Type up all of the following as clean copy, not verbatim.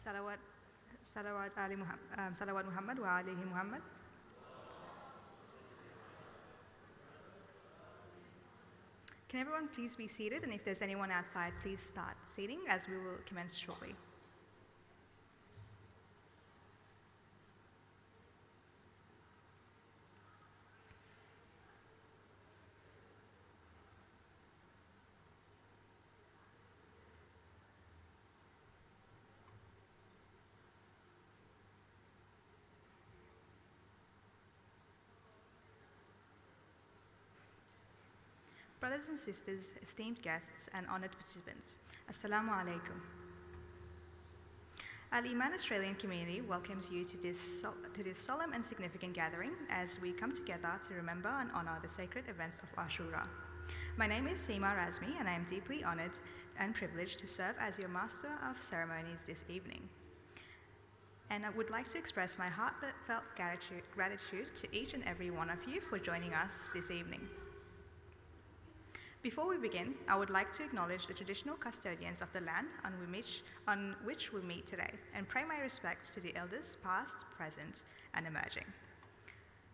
Salawat, Salawat Muhammad wa alihi Muhammad. Can everyone please be seated, and if there's anyone outside, please start seating as we will commence shortly. Brothers and sisters, esteemed guests and honoured participants, Assalamu alaikum. Al-Emaan Australian community welcomes you to this solemn and significant gathering as we come together to remember and honour the sacred events of Ashura. My name is Seema Razmi and I am deeply honoured and privileged to serve as your Master of Ceremonies this evening. And I would like to express my heartfelt gratitude to each and every one of you for joining us this evening. Before we begin, I would like to acknowledge the traditional custodians of the land on which we meet today and pay my respects to the elders past, present and emerging.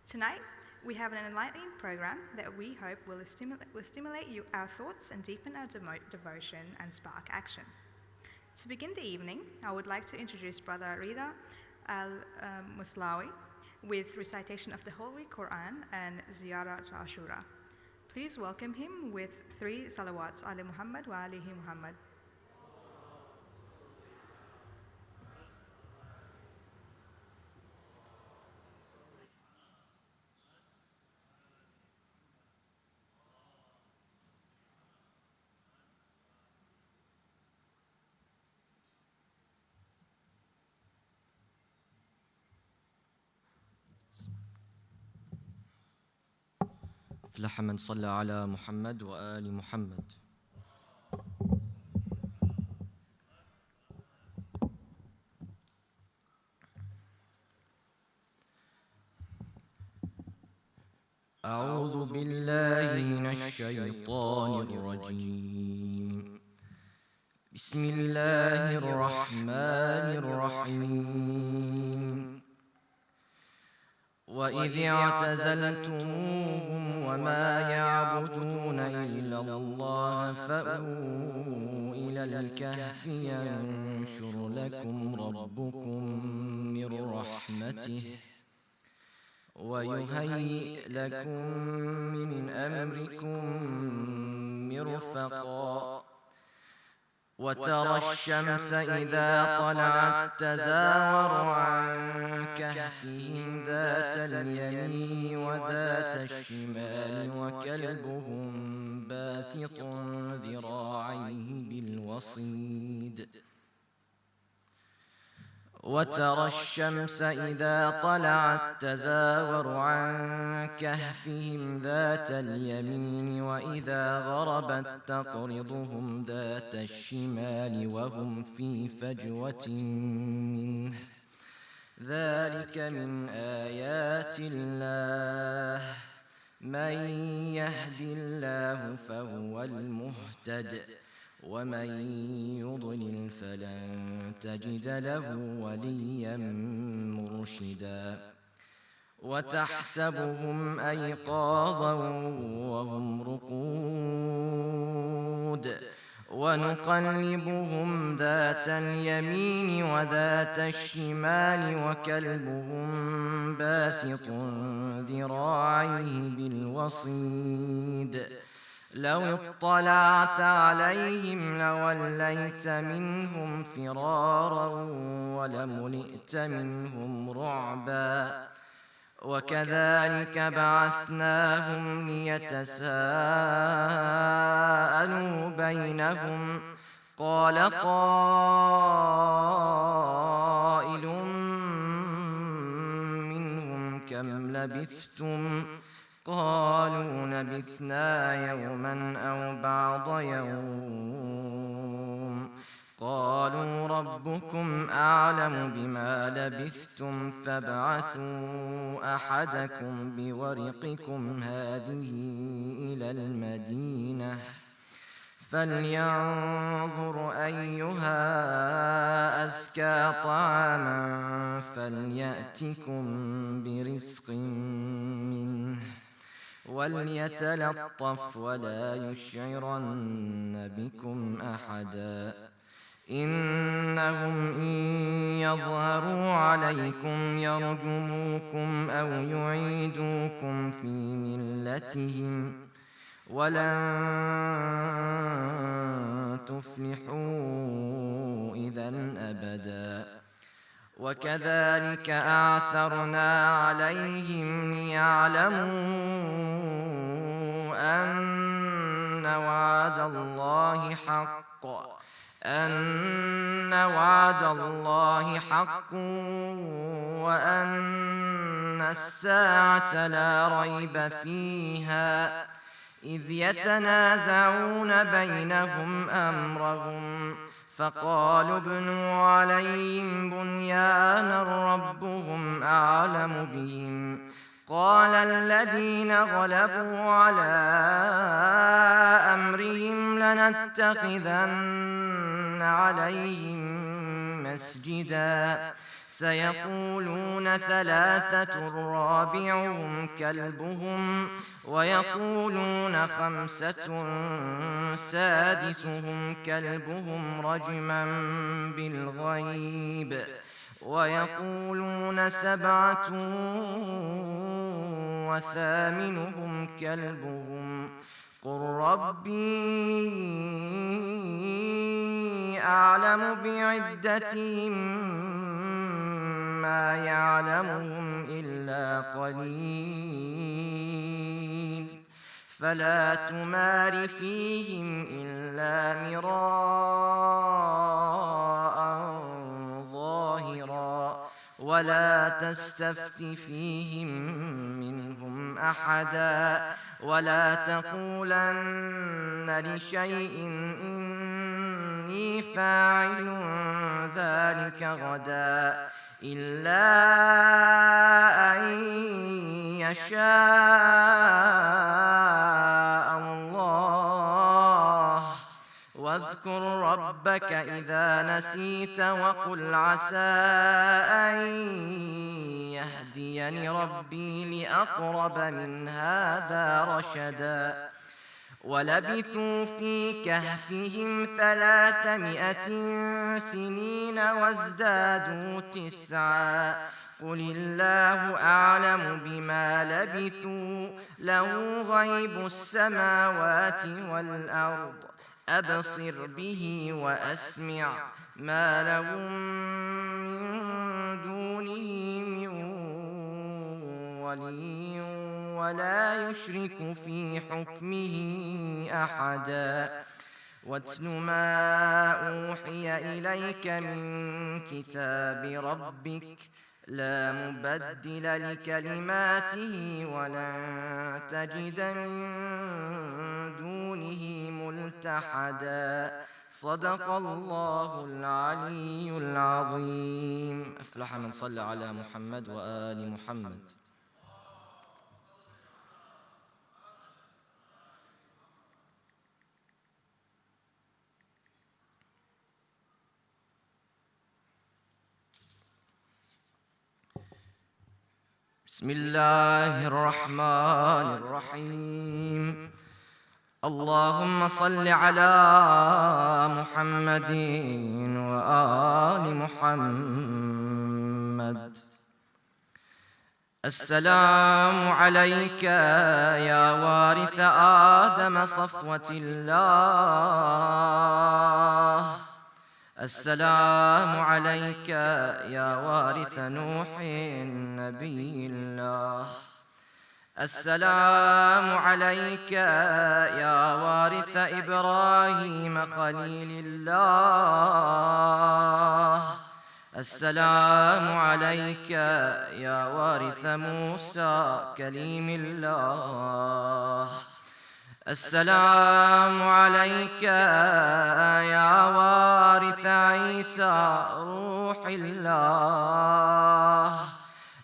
Tonight, we have an enlightening program that we hope will stimulate our thoughts and deepen our devotion and spark action. To begin the evening, I would like to introduce Brother Rida Al-Muslawi with recitation of the Holy Quran and Ziyarat Ashura. Please welcome him with 3 salawats ala Muhammad wa alihi Muhammad. أفلح من صلى على محمد وآل محمد. أعوذ بالله من الشيطان الرجيم. بسم الله الرحمن الرحيم. وإذ اعتزلتموهم وما يعبدون إلا الله فأووا إلى الكهف ينشر لكم ربكم من رحمته ويهيئ لكم من أمركم مرفقا. وترى الشمس إذا طلعت تزاور عن كهفهم ذات اليمين وذات الشمال وكلبهم باسط ذراعيه بالوصيد. وترى الشمس إذا طلعت تزاور عن كهفهم ذات اليمين وإذا غربت تقرضهم ذات الشمال وهم في فجوة منه. ذلك من آيات الله. من يهد الله فهو المهتد ومن يضلل فلن تجد له وليا مرشدا. وتحسبهم أيقاظا وهم رقود ونقلبهم ذات اليمين وذات الشمال وكلبهم باسط ذراعيه بالوصيد. لو اطلعت عليهم لوليت منهم فرارا ولملئت منهم رعبا. وكذلك بعثناهم ليتساءلوا بينهم. قال قائل منهم كم لبثتم؟ قالوا لبثنا يوما أو بعض يوم. قالوا ربكم أعلم بما لبثتم فابعثوا أحدكم بورقكم هذه إلى المدينة فلينظر أيها أزكى طعاما فليأتكم برزق منه وليتلطف ولا يشعرن بكم أحدا إنهم إن يظهروا عليكم يرجموكم أو يعيدوكم في ملتهم ولن تفلحوا إذا أبدا وكذلك أعثرنا عليهم ليعلموا أن وعد الله حق وأن الساعة لا ريب فيها إذ يتنازعون بينهم أمرهم فقالوا ابنوا عليهم بنيانا ربهم أعلم بهم قال الذين غلبوا على أمرهم لنتخذن عليهم مسجدا سيقولون ثلاثة رابعهم كلبهم ويقولون خمسة سادسهم كلبهم رجما بالغيب ويقولون سبعة وثامنهم كلبهم قل ربي أعلم بعدتهم ما يعلمهم إلا قليل فلا تمار فيهم إلا مراء ظاهرا ولا تستفت فيهم منهم أحدا ولا تقولن لشيء إني فاعل ذلك غدا إلا أن يشاء الله واذكر ربك إذا نسيت وقل عسى أن يهديني ربي لأقرب من هذا رشدا ولبثوا في كهفهم 300 سنين وازدادوا 9 قل الله أعلم بما لبثوا له غيب السماوات والأرض أبصر به وأسمع ما لهم من دونه من ولي ولا يشرك في حكمه أحدا واتل ما أوحي إليك من كتاب ربك لا مبدل لكلماته ولن تجد من دونه ملتحدا صدق الله العلي العظيم أفلح من صلى على محمد وآل محمد بسم الله الرحمن الرحيم اللهم صل على محمد وآل محمد السلام عليك يا وارث آدم صفوة الله السلام عليك يا وارث نوح نبي الله السلام عليك يا وارث إبراهيم خليل الله السلام عليك يا وارث موسى كليم الله السلام عليك يا وارث عيسى روح الله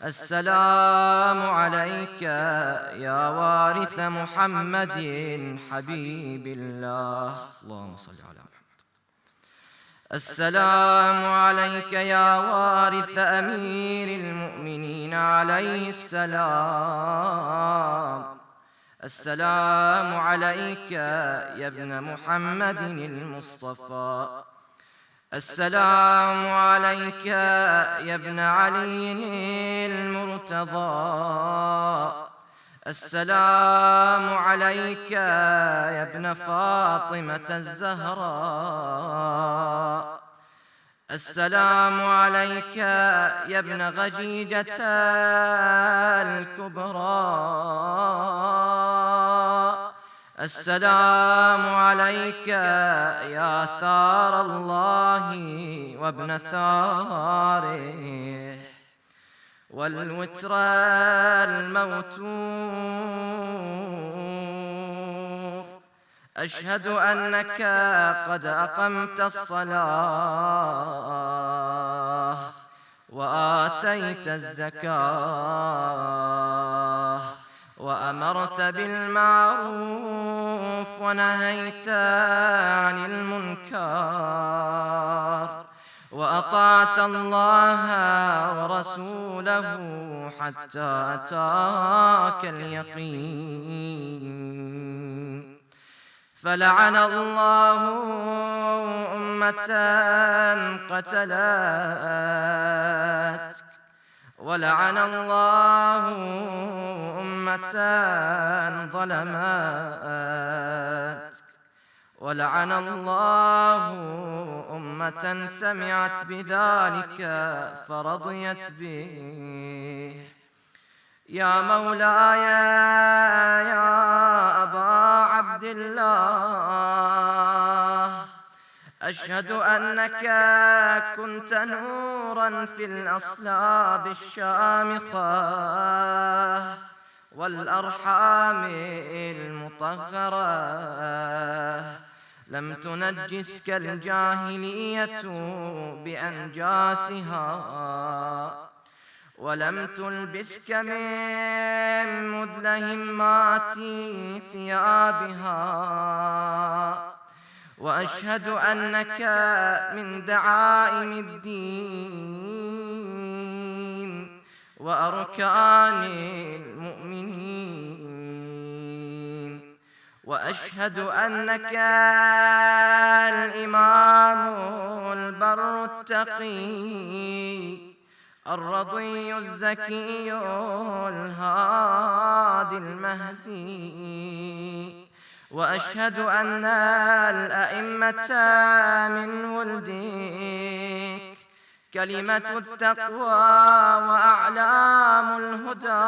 السلام عليك يا وارث محمد حبيب الله. اللهم صل على محمد. السلام عليك يا وارث أمير المؤمنين عليه السلام. السلام عليك يا ابن محمد المصطفى. السلام عليك يا ابن علي المرتضى. السلام عليك يا ابن فاطمة الزهراء. السلام عليك يا ابن غجيجة الكبرى. السلام عليك يا ثار الله وابن ثاره والوتر الموتور. أشهد أنك قد أقمت الصلاة وآتيت الزكاة وأمرت بالمعروف ونهيت عن المنكر وأطعت الله ورسوله حتى أتاك اليقين. فلعن الله أمة قتلت ولعن الله أمة ظلمت ولعن الله أمة سمعت بذلك فرضيت به. يا مولاي يا أبا عبد الله، أشهد أنك كنت نورا في الأصلاب الشامخة والأرحام المطهرة، لم تنجسك الجاهلية بأنجاسها ولم تلبسك من مدلهمات ثيابها. وأشهد أنك من دعائم الدين وأركان المؤمنين. وأشهد أنك الإمام البر التقي الرضي الزكي الهادي المهدي. وأشهد أن الأئمة من ولدك كلمة التقوى وأعلام الهدى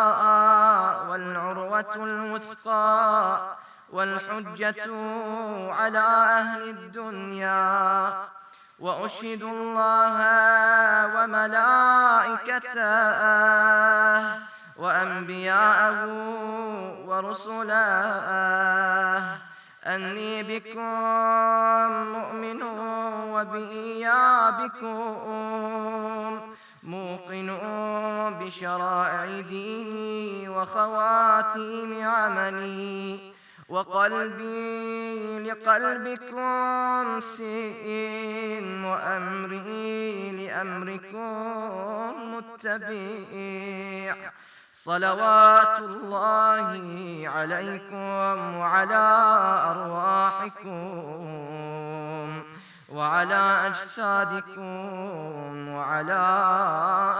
والعروة الوثقى والحجة على أهل الدنيا. وأشهد الله وملائكته وأنبياءه ورسله أني بكم مؤمن وبإيابكم موقن بشرائع ديني وخواتيم عملي، وقلبي لقلبكم سين وأمري لأمركم متبع. صلوات الله عليكم وعلى أرواحكم وعلى أجسادكم وعلى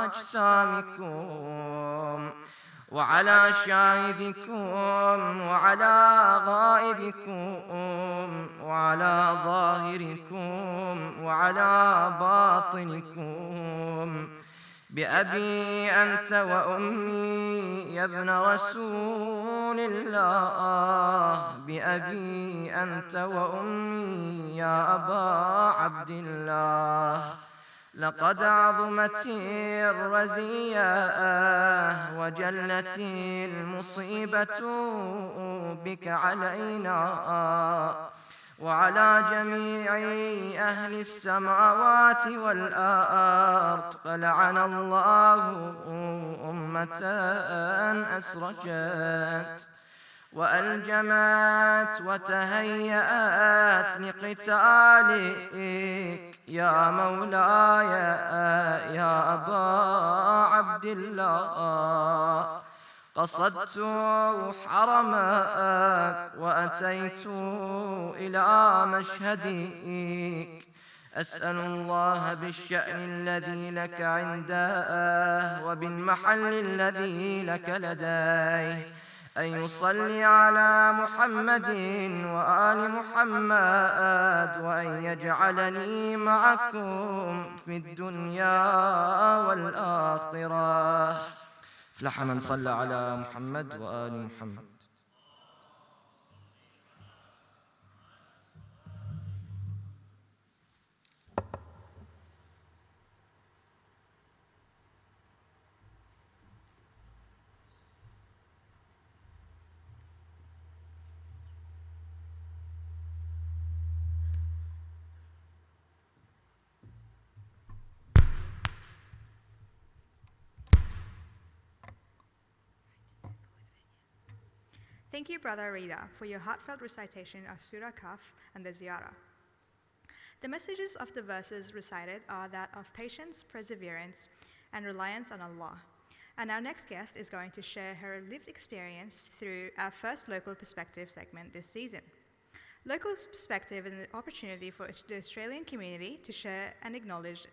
أجسامكم وعلى شاهدكم وعلى غائبكم وعلى ظاهركم وعلى باطنكم. بأبي أنت وأمي يا ابن رسول الله، بأبي أنت وأمي يا أبا عبد الله. لقد عظمت الرزية وجلت المصيبة بك علينا، وعلى جميع أهل السماوات والأرض. فلعن الله أمة أسرجت وألجمت وتهيأت لقتالك يا مولاي يا أبا عبد الله. قصدت حرمك وأتيت إلى مشهدك، أسأل الله بالشأن الذي لك عنده وبالمحل الذي لك لديه أن يصلي على محمد وآل محمد، وأن يجعلني معكم في الدنيا والآخرة. أفلح من صلى على محمد وآل محمد. Thank you, Brother Rida, for your heartfelt recitation of Surah Kahf and the Ziyarah. The messages of the verses recited are that of patience, perseverance, and reliance on Allah. And our next guest is going to share her lived experience through our first Local Perspective segment this season. Local Perspective is an opportunity for the Australian community to share and acknowledge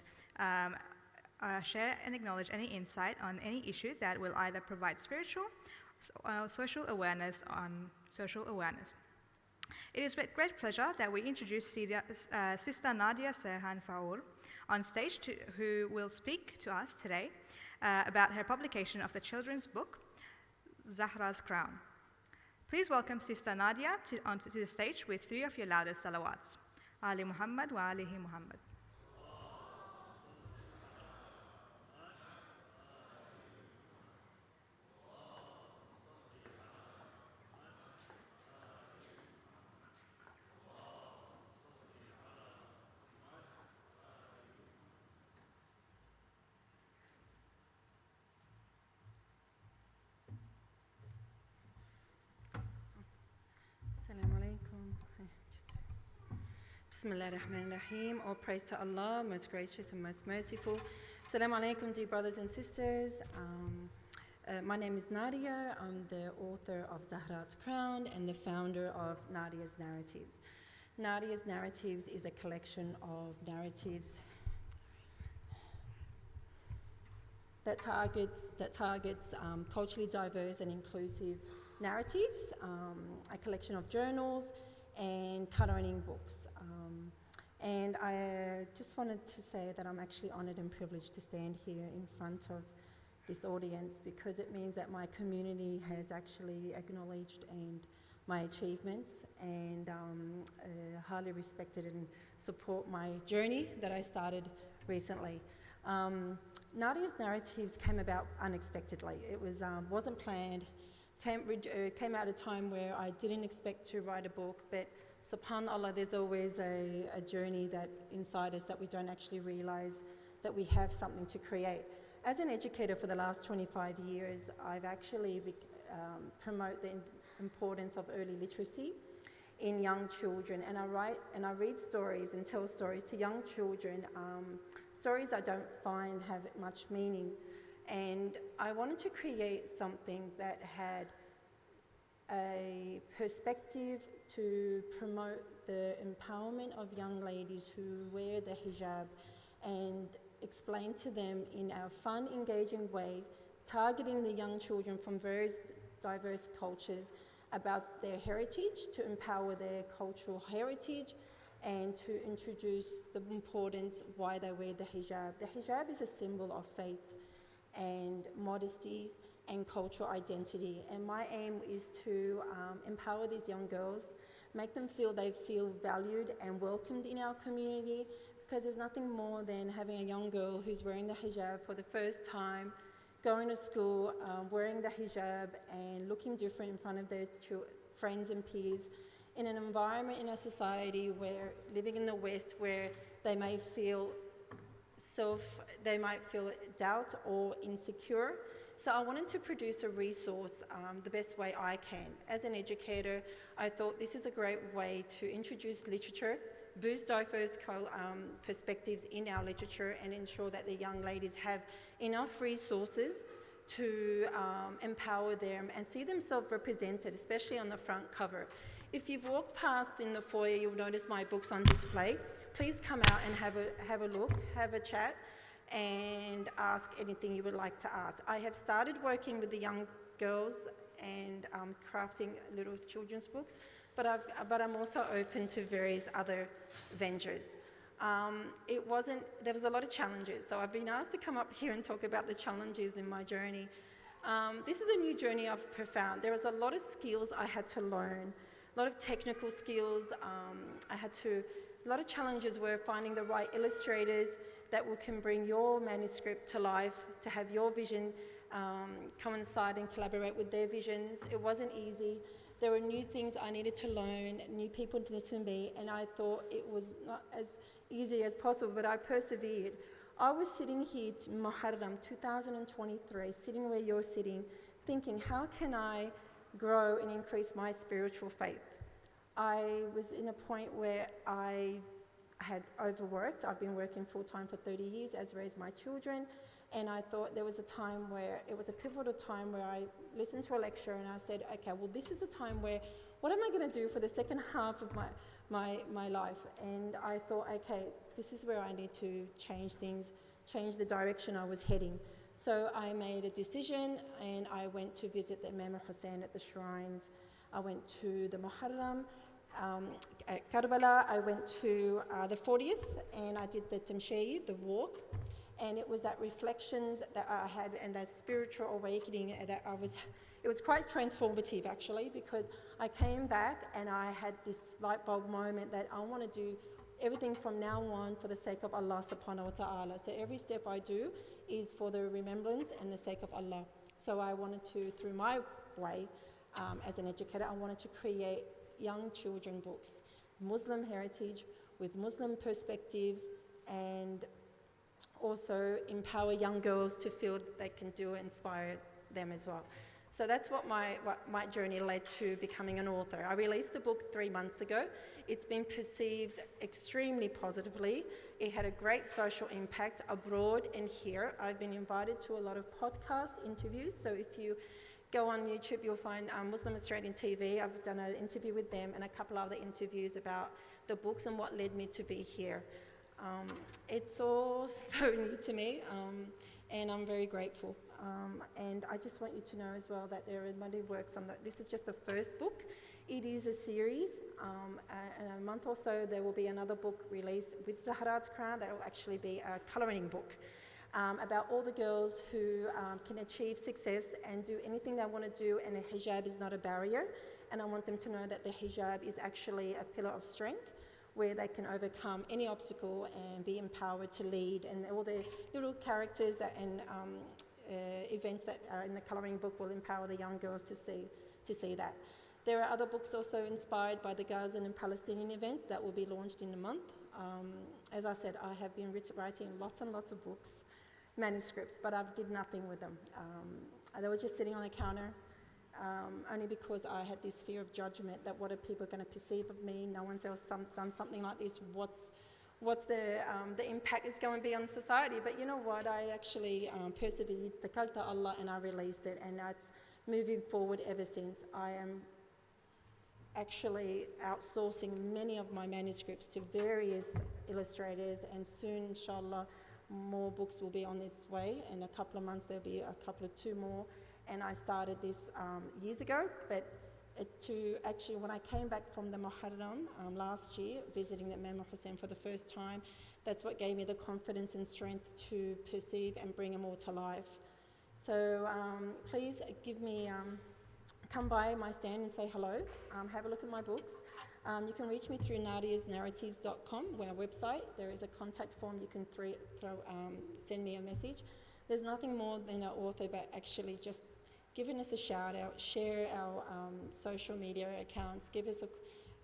any insight on any issue that will either provide spiritual social awareness on social awareness. It is with great pleasure that we introduce Sister Nadia Serhan Faour on stage, who will speak to us today about her publication of the children's book, Zahra's Crown. Please welcome Sister Nadia onto the stage with 3 of your loudest salawats. Ali Muhammad wa alihi Muhammad. Bismillah ar-Rahman ar-Rahim. All praise to Allah, most gracious and most merciful. Assalamu alaikum, dear brothers and sisters. My name is Nadia. I'm the author of Zahra's Crown and the founder of Nadia's Narratives. Nadia's Narratives is a collection of narratives that targets culturally diverse and inclusive narratives, a collection of journals and colouring books. And I just wanted to say that I'm actually honoured and privileged to stand here in front of this audience, because it means that my community has actually acknowledged my achievements and highly respected and support my journey that I started recently. Nadia's Narratives came about unexpectedly. It wasn't planned. Came out at a time where I didn't expect to write a book, but subhanAllah, there's always a journey that inside us that we don't actually realise that we have something to create. As an educator for the last 25 years, I've actually promote the importance of early literacy in young children, and I write and I read stories and tell stories to young children, stories I don't find have much meaning. And I wanted to create something that had a perspective to promote the empowerment of young ladies who wear the hijab, and explain to them in a fun, engaging way, targeting the young children from various diverse cultures about their heritage, to empower their cultural heritage, and to introduce the importance of why they wear the hijab. The hijab is a symbol of faith and modesty and cultural identity, and my aim is to empower these young girls, make them feel they feel valued and welcomed in our community, because there's nothing more than having a young girl who's wearing the hijab for the first time, going to school, wearing the hijab and looking different in front of their friends and peers. in an environment, in a society where, living in the West, where they may feel they might feel doubt or insecure. So I wanted to produce a resource the best way I can. As an educator, I thought this is a great way to introduce literature, boost diverse perspectives in our literature, and ensure that the young ladies have enough resources to empower them and see themselves represented, especially on the front cover. If you've walked past in the foyer, you'll notice my books on display. Please come out and have a look, have a chat, and ask anything you would like to ask. I have started working with the young girls and crafting little children's books, but I'm also open to various other ventures. There was a lot of challenges, so I've been asked to come up here and talk about the challenges in my journey. This is a new journey I've found. There was a lot of skills I had to learn, a lot of technical skills. A lot of challenges were finding the right illustrators that can bring your manuscript to life, to have your vision coincide and collaborate with their visions. It wasn't easy. There were new things I needed to learn, new people to meet, and I thought it was not as easy as possible, but I persevered. I was sitting here, Muharram 2023, sitting where you're sitting, thinking, how can I grow and increase my spiritual faith? I was in a point where I had overworked. I've been working full-time for 30 years, as raised my children, and I thought there was a time where, it was a pivotal time where I listened to a lecture and I said, okay, well, this is the time where, what am I going to do for the second half of my life? And I thought, okay, this is where I need to change things, change the direction I was heading. So I made a decision and I went to visit the Imam Hussein at the shrines. I went to the Muharram, at Karbala. I went to the 40th and I did the Tamshay, the walk. And it was that reflections that I had and that spiritual awakening that it was quite transformative actually, because I came back and I had this light bulb moment that I want to do everything from now on for the sake of Allah subhanahu wa ta'ala. So every step I do is for the remembrance and the sake of Allah. So I wanted to, through my way, as an educator, I wanted to create young children books, Muslim heritage with Muslim perspectives, and also empower young girls to feel they can do it, inspire them as well. So that's what my journey led to becoming an author. I released the book 3 months ago. It's been perceived extremely positively. It had a great social impact abroad and here. I've been invited to a lot of podcast interviews. So if you go on YouTube, you'll find Muslim Australian TV. I've done an interview with them and a couple other interviews about the books and what led me to be here. It's all so new to me, and I'm very grateful. And I just want you to know as well that there are many works on this is just the first book. It is a series. In a month or so, there will be another book released with Zahrat's Crown that will actually be a colouring book about all the girls who can achieve success and do anything they want to do, and a hijab is not a barrier. And I want them to know that the hijab is actually a pillar of strength, where they can overcome any obstacle and be empowered to lead. And all the little characters and events that are in the colouring book will empower the young girls to see that. There are other books also inspired by the Gazan and Palestinian events that will be launched in a month. As I said, I have been writing lots and lots of books, manuscripts, but I did nothing with them. They were just sitting on the counter. Only because I had this fear of judgment, that what are people going to perceive of me? No one's else done something like this. What's the impact it's going to be on society? But you know what? I actually persevered, takalta Allah, and I released it, and that's moving forward ever since. I am actually outsourcing many of my manuscripts to various illustrators, and soon, inshallah, more books will be on its way. In a couple of months, there'll be two more. And I started this years ago, but when I came back from the Muharram last year, visiting the Imam Hussein for the first time, that's what gave me the confidence and strength to perceive and bring them all to life. So please come by my stand and say hello, have a look at my books. You can reach me through nadiasnarratives.com, our website. There is a contact form. You can send me a message. There's nothing more than an author, but actually just giving us a shout out, share our social media accounts, give us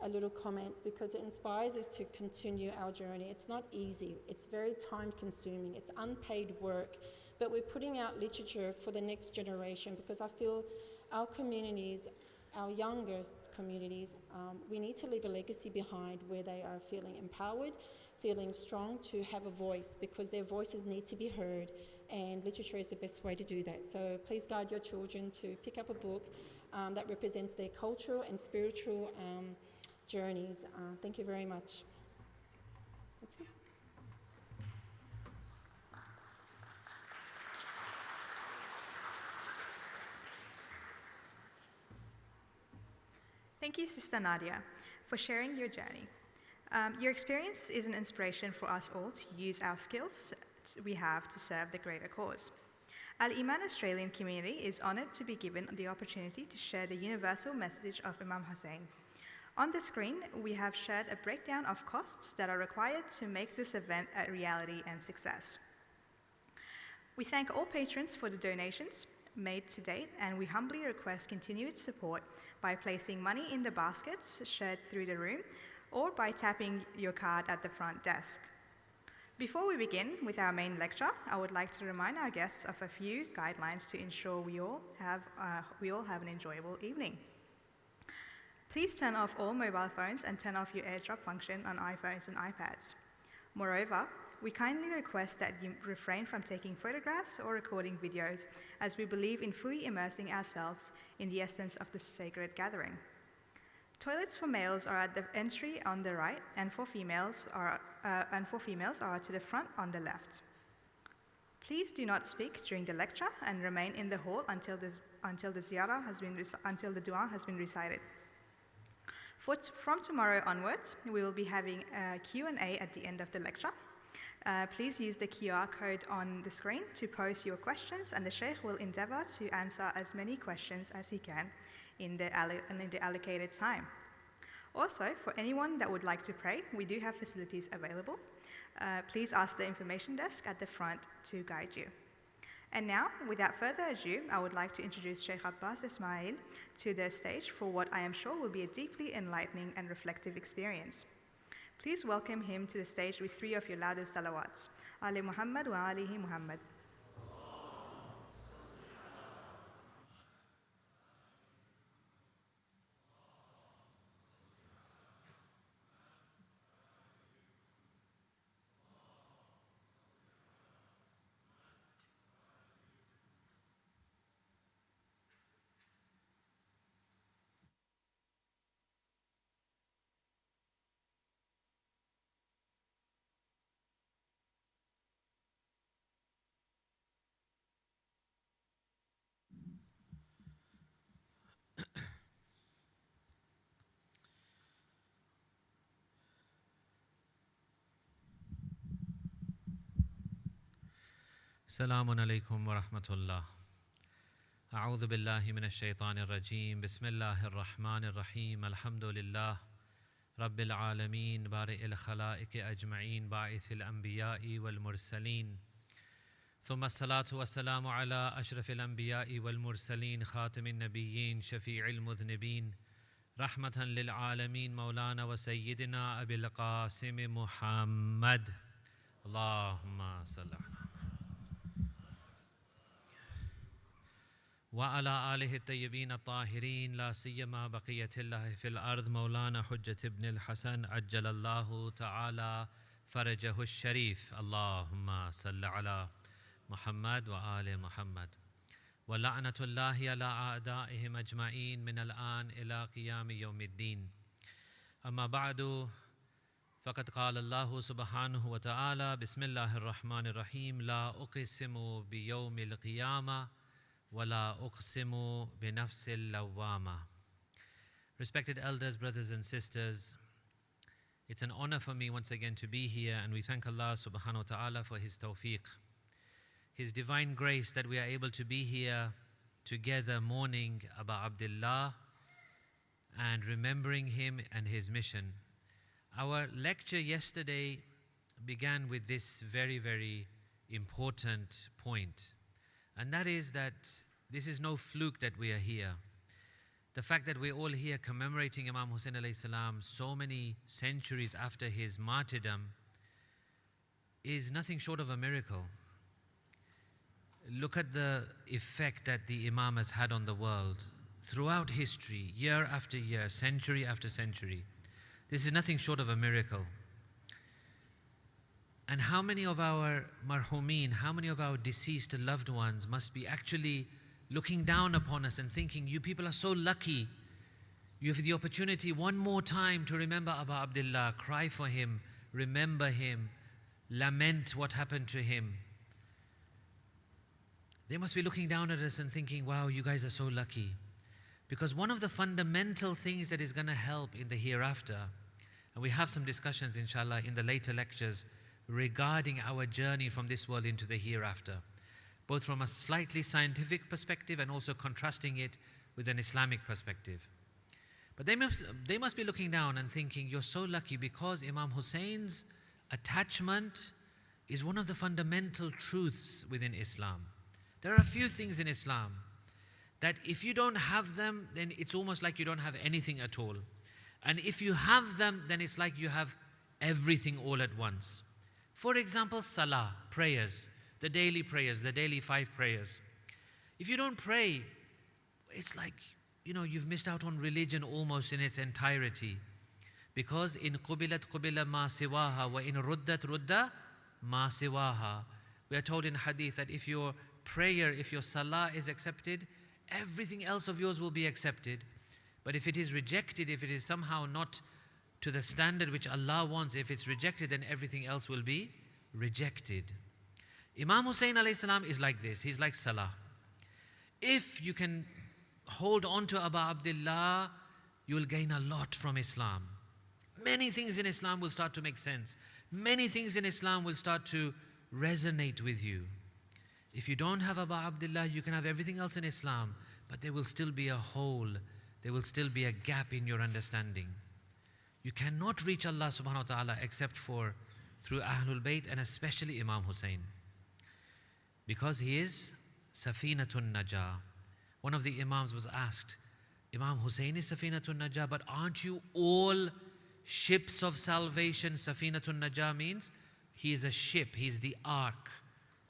a little comment because it inspires us to continue our journey. It's not easy, it's very time consuming, it's unpaid work, but we're putting out literature for the next generation because I feel our communities, our younger communities, we need to leave a legacy behind where they are feeling empowered, feeling strong to have a voice because their voices need to be heard, and literature is the best way to do that. So please guide your children to pick up a book that represents their cultural and spiritual journeys. Thank you very much. That's it. Thank you, Sister Nadia, for sharing your journey. Your experience is an inspiration for us all to use our skills we have to serve the greater cause. Al-Emaan Australian community is honoured to be given the opportunity to share the universal message of Imam Hussein. On the screen, we have shared a breakdown of costs that are required to make this event a reality and success. We thank all patrons for the donations made to date, and we humbly request continued support by placing money in the baskets shared through the room or by tapping your card at the front desk. Before we begin with our main lecture, I would like to remind our guests of a few guidelines to ensure we all have an enjoyable evening. Please turn off all mobile phones and turn off your AirDrop function on iPhones and iPads. Moreover, we kindly request that you refrain from taking photographs or recording videos, as we believe in fully immersing ourselves in the essence of this sacred gathering. Toilets for males are at the entry on the right, and for females are to the front on the left. Please do not speak during the lecture and remain in the hall until the dua has been recited. From tomorrow onwards, we will be having a Q&A at the end of the lecture. Please use the QR code on the screen to post your questions, and the Shaykh will endeavour to answer as many questions as he can in the allocated time. Also, for anyone that would like to pray, we do have facilities available. Please ask the information desk at the front to guide you. And now, without further ado, I would like to introduce Shaykh Abbas Ismail to the stage for what I am sure will be a deeply enlightening and reflective experience. Please welcome him to the stage with three of your loudest salawats. Ali Muhammad wa alihi Muhammad. السلام عليكم ورحمة الله. أعوذ بالله من الشيطان الرجيم. بسم الله الرحمن الرحيم. الحمد لله رب العالمين بارئ الخلائق أجمعين باعث الأنبياء والمرسلين، ثم الصلاة والسلام على أشرف الأنبياء والمرسلين خاتم النبيين شفيع المذنبين رحمة للعالمين مولانا وسيدنا أبي القاسم محمد. اللهم صل على وعلى آله الطيبين الطاهرين، لا سيما بقية الله في الأرض مولانا حجة ابن الحسن عجل الله تعالى فرجه الشريف. اللهم صل على محمد وآل محمد، ولعنة الله على أعدائهم أجمعين من الآن إلى قيام يوم الدين. أما بعد، فقد قال الله سبحانه وتعالى: بسم الله الرحمن الرحيم، لا أقسم بيوم القيامة ولا أقسم بنفس اللوامة. Respected elders, brothers and sisters, it's an honor for me once again to be here, and we thank Allah subhanahu wa ta'ala for His tawfiq, His divine grace, that we are able to be here together mourning Abu Abdullah and remembering him and his mission. Our lecture yesterday began with this very, very important point, and that is that this is no fluke that we are here. The fact that we're all here commemorating Imam Hussein alayhi salam so many centuries after his martyrdom is nothing short of a miracle. Look at the effect that the Imam has had on the world throughout history, year after year, century after century. This is nothing short of a miracle. And how many of our marhumeen, how many of our deceased loved ones must be actually looking down upon us and thinking, you people are so lucky. You have the opportunity one more time to remember Abu Abdullah, cry for him, remember him, lament what happened to him. They must be looking down at us and thinking, wow, you guys are so lucky. Because one of the fundamental things that is going to help in the hereafter, and we have some discussions inshallah in the later lectures regarding our journey from this world into the hereafter, both from a slightly scientific perspective and also contrasting it with an Islamic perspective. But they must be looking down and thinking, you're so lucky because Imam Hussein's attachment is one of the fundamental truths within Islam. There are a few things in Islam that if you don't have them, then it's almost like you don't have anything at all. And if you have them, then it's like you have everything all at once. For example, salah, prayers, the daily 5 prayers. If you don't pray, it's like, you've missed out on religion almost in its entirety. Because in qubilat qubila ma siwaha wa in ruddat rudda ma siwaha. We are told in hadith that if your prayer, if your salah is accepted, everything else of yours will be accepted. But if it is rejected, if it is somehow not to the standard which Allah wants, if it's rejected, then everything else will be rejected. Imam Hussein alayhi salam is like this. He's like salah. If you can hold on to Abu Abdullah, you will gain a lot from Islam. Many things in Islam will start to make sense. Many things in Islam will start to resonate with you. If you don't have Abu Abdullah, you can have everything else in Islam, but there will still be a hole, there will still be a gap in your understanding. You cannot reach Allah subhanahu wa ta'ala except through Ahlul Bayt and especially Imam Hussein. Because he is Safinatun Najah. One of the Imams was asked, Imam Hussein is Safinatun Najah, but aren't you all ships of salvation? Safinatun Najah means he is a ship, he is the ark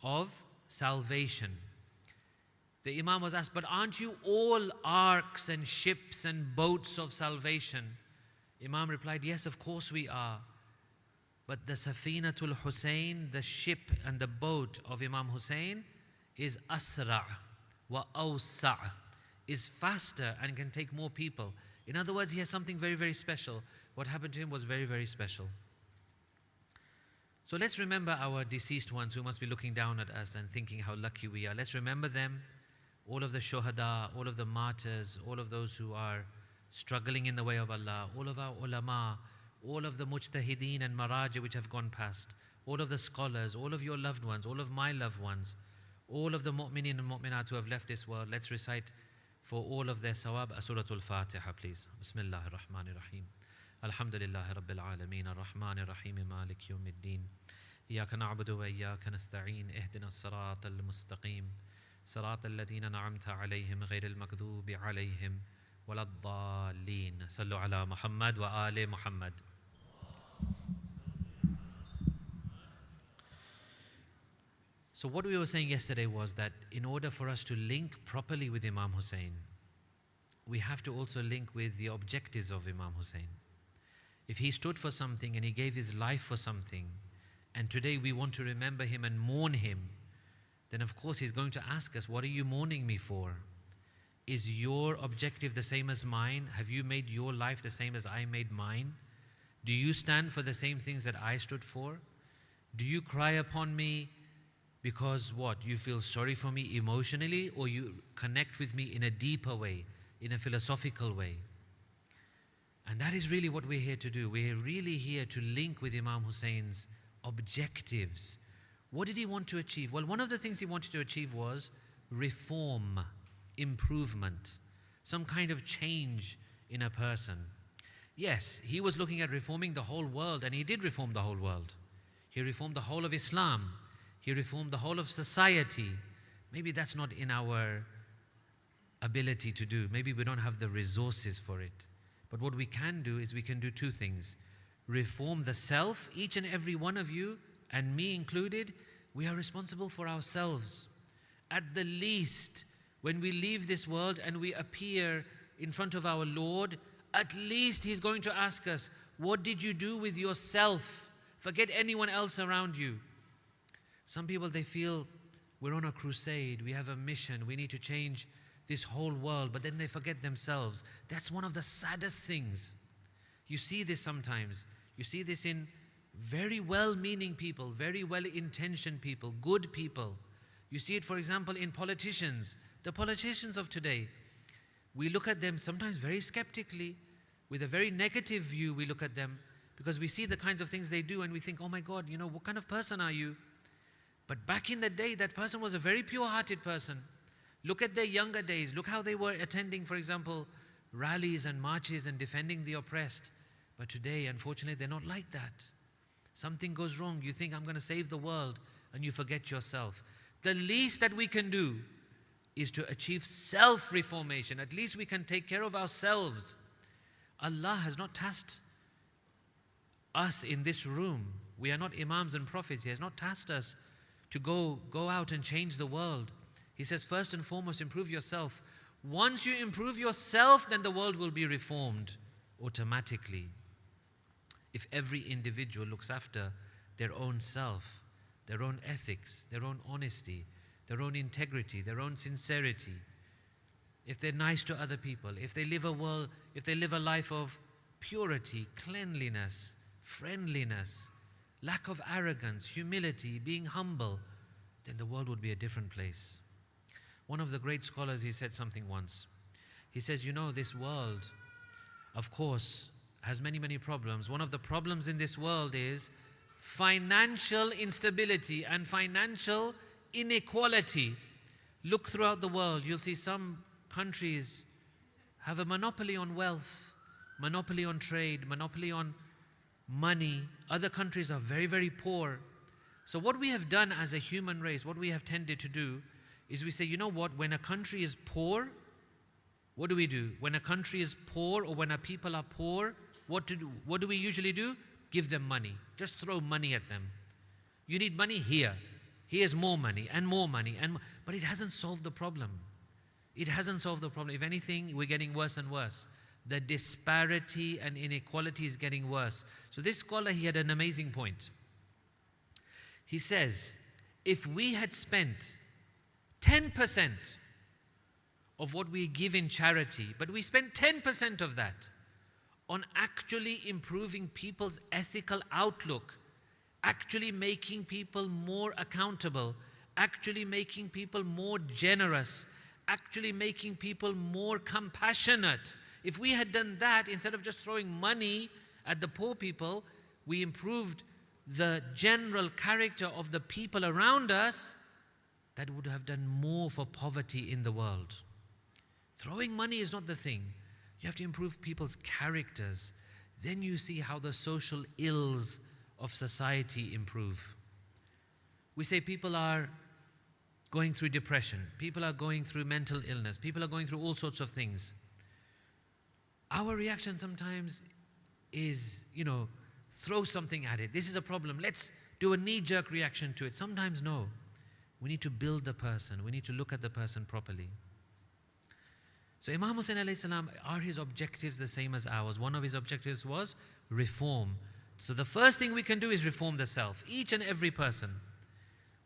of salvation. The Imam was asked, but aren't you all arks and ships and boats of salvation? Imam replied, yes, of course we are. But the Safinatul Hussein, the ship and the boat of Imam Hussein is asra' wa awsa', is faster and can take more people. In other words, he has something very, very special. What happened to him was very, very special. So let's remember our deceased ones who must be looking down at us and thinking how lucky we are. Let's remember them, all of the shuhada, all of the martyrs, all of those who are struggling in the way of Allah, all of our ulama, all of the mujtahideen and maraji which have gone past, all of the scholars, all of your loved ones, all of my loved ones, all of the mu'mineen and mu'minat who have left this world. Let's recite for all of their sawab Suratul Fatiha, please. Bismillahir Rahmanir Rahim. Alhamdulillahi Rabbil Alameen, Ar-Rahmanir Rahim, Malik Yawmiddin. إياك نعبد وإياك نستعين اهدنا الصراط المستقيم صراط الذين أنعمت عليهم غير المغضوب عليهم ولا الضالين صلوا على محمد وآل محمد. So what we were saying yesterday was that in order for us to link properly with Imam Hussein, we have to also link with the objectives of Imam Hussein. If he stood for something and he gave his life for something, and today we want to remember him and mourn him, then of course he's going to ask us, what are you mourning me for? Is your objective the same as mine? Have you made your life the same as I made mine? Do you stand for the same things that I stood for? Do you cry upon me because what? You feel sorry for me emotionally, or you connect with me in a deeper way, in a philosophical way? And that is really what we're here to do. We're really here to link with Imam Hussein's objectives. What did he want to achieve? Well, one of the things he wanted to achieve was reform, improvement, some kind of change in a person. Yes, he was looking at reforming the whole world, and he did reform the whole world. He reformed the whole of Islam. He reformed the whole of society. Maybe that's not in our ability to do. Maybe we don't have the resources for it. But what we can do is we can do two things. Reform the self. Each and every one of you, and me included, we are responsible for ourselves. At the least, when we leave this world and we appear in front of our Lord, at least He's going to ask us, what did you do with yourself? Forget anyone else around you. Some people, they feel we're on a crusade, we have a mission, we need to change this whole world, but then they forget themselves. That's one of the saddest things. You see this sometimes. You see this in very well-meaning people, very well-intentioned people, good people. You see it, for example, in politicians. The politicians of today, we look at them sometimes very skeptically, with a very negative view we look at them, because we see the kinds of things they do and we think, oh my God, what kind of person are you? But back in the day, that person was a very pure-hearted person. Look at their younger days. Look how they were attending, for example, rallies and marches and defending the oppressed. But today, unfortunately, they're not like that. Something goes wrong. You think, I'm going to save the world, and you forget yourself. The least that we can do is to achieve self-reformation. At least we can take care of ourselves. Allah has not tasked us in this room. We are not imams and prophets. He has not tasked us to go out and change the world. He says, first and foremost, improve yourself. Once you improve yourself, then the world will be reformed automatically. If every individual looks after their own self, their own ethics, their own honesty, their own integrity, their own sincerity, if they're nice to other people, if they live a life of purity, cleanliness, friendliness, lack of arrogance, humility, being humble, then the world would be a different place. One of the great scholars, he said something once. He says, this world, of course, has many, many problems. One of the problems in this world is financial instability and financial inequality. Look throughout the world, you'll see some countries have a monopoly on wealth, monopoly on trade, monopoly on money. Other countries are very, very poor. So what we have done as a human race, what we have tended to do, is we say, when a country is poor, what do we do? When a country is poor or when our people are poor, what do we usually do? Give them money. Just throw money at them. You need money? Here. Here's more money and more money. But it hasn't solved the problem. It hasn't solved the problem. If anything, we're getting worse and worse. The disparity and inequality is getting worse. So this scholar, he had an amazing point. He says, if we had spent 10% of what we give in charity, but we spend 10% of that on actually improving people's ethical outlook, actually making people more accountable, actually making people more generous, actually making people more compassionate. If we had done that, instead of just throwing money at the poor people, we improved the general character of the people around us, that would have done more for poverty in the world. Throwing money is not the thing. You have to improve people's characters. Then you see how the social ills of society improve. We say people are going through depression, people are going through mental illness, people are going through all sorts of things. Our reaction sometimes is, throw something at it. This is a problem. Let's do a knee-jerk reaction to it. Sometimes no. We need to build the person. We need to look at the person properly. So Imam Hussain alayhi salam, are his objectives the same as ours? One of his objectives was reform. So the first thing we can do is reform the self, each and every person.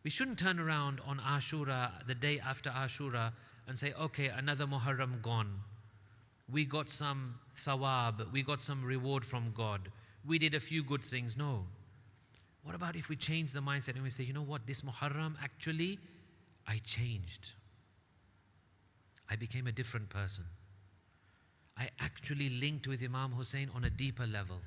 We shouldn't turn around on Ashura, the day after Ashura, and say, okay, another Muharram gone. We got some thawab, we got some reward from God. We did a few good things. No. What about if we change the mindset and we say, this Muharram, actually, I changed. I became a different person. I actually linked with Imam Hussain on a deeper level.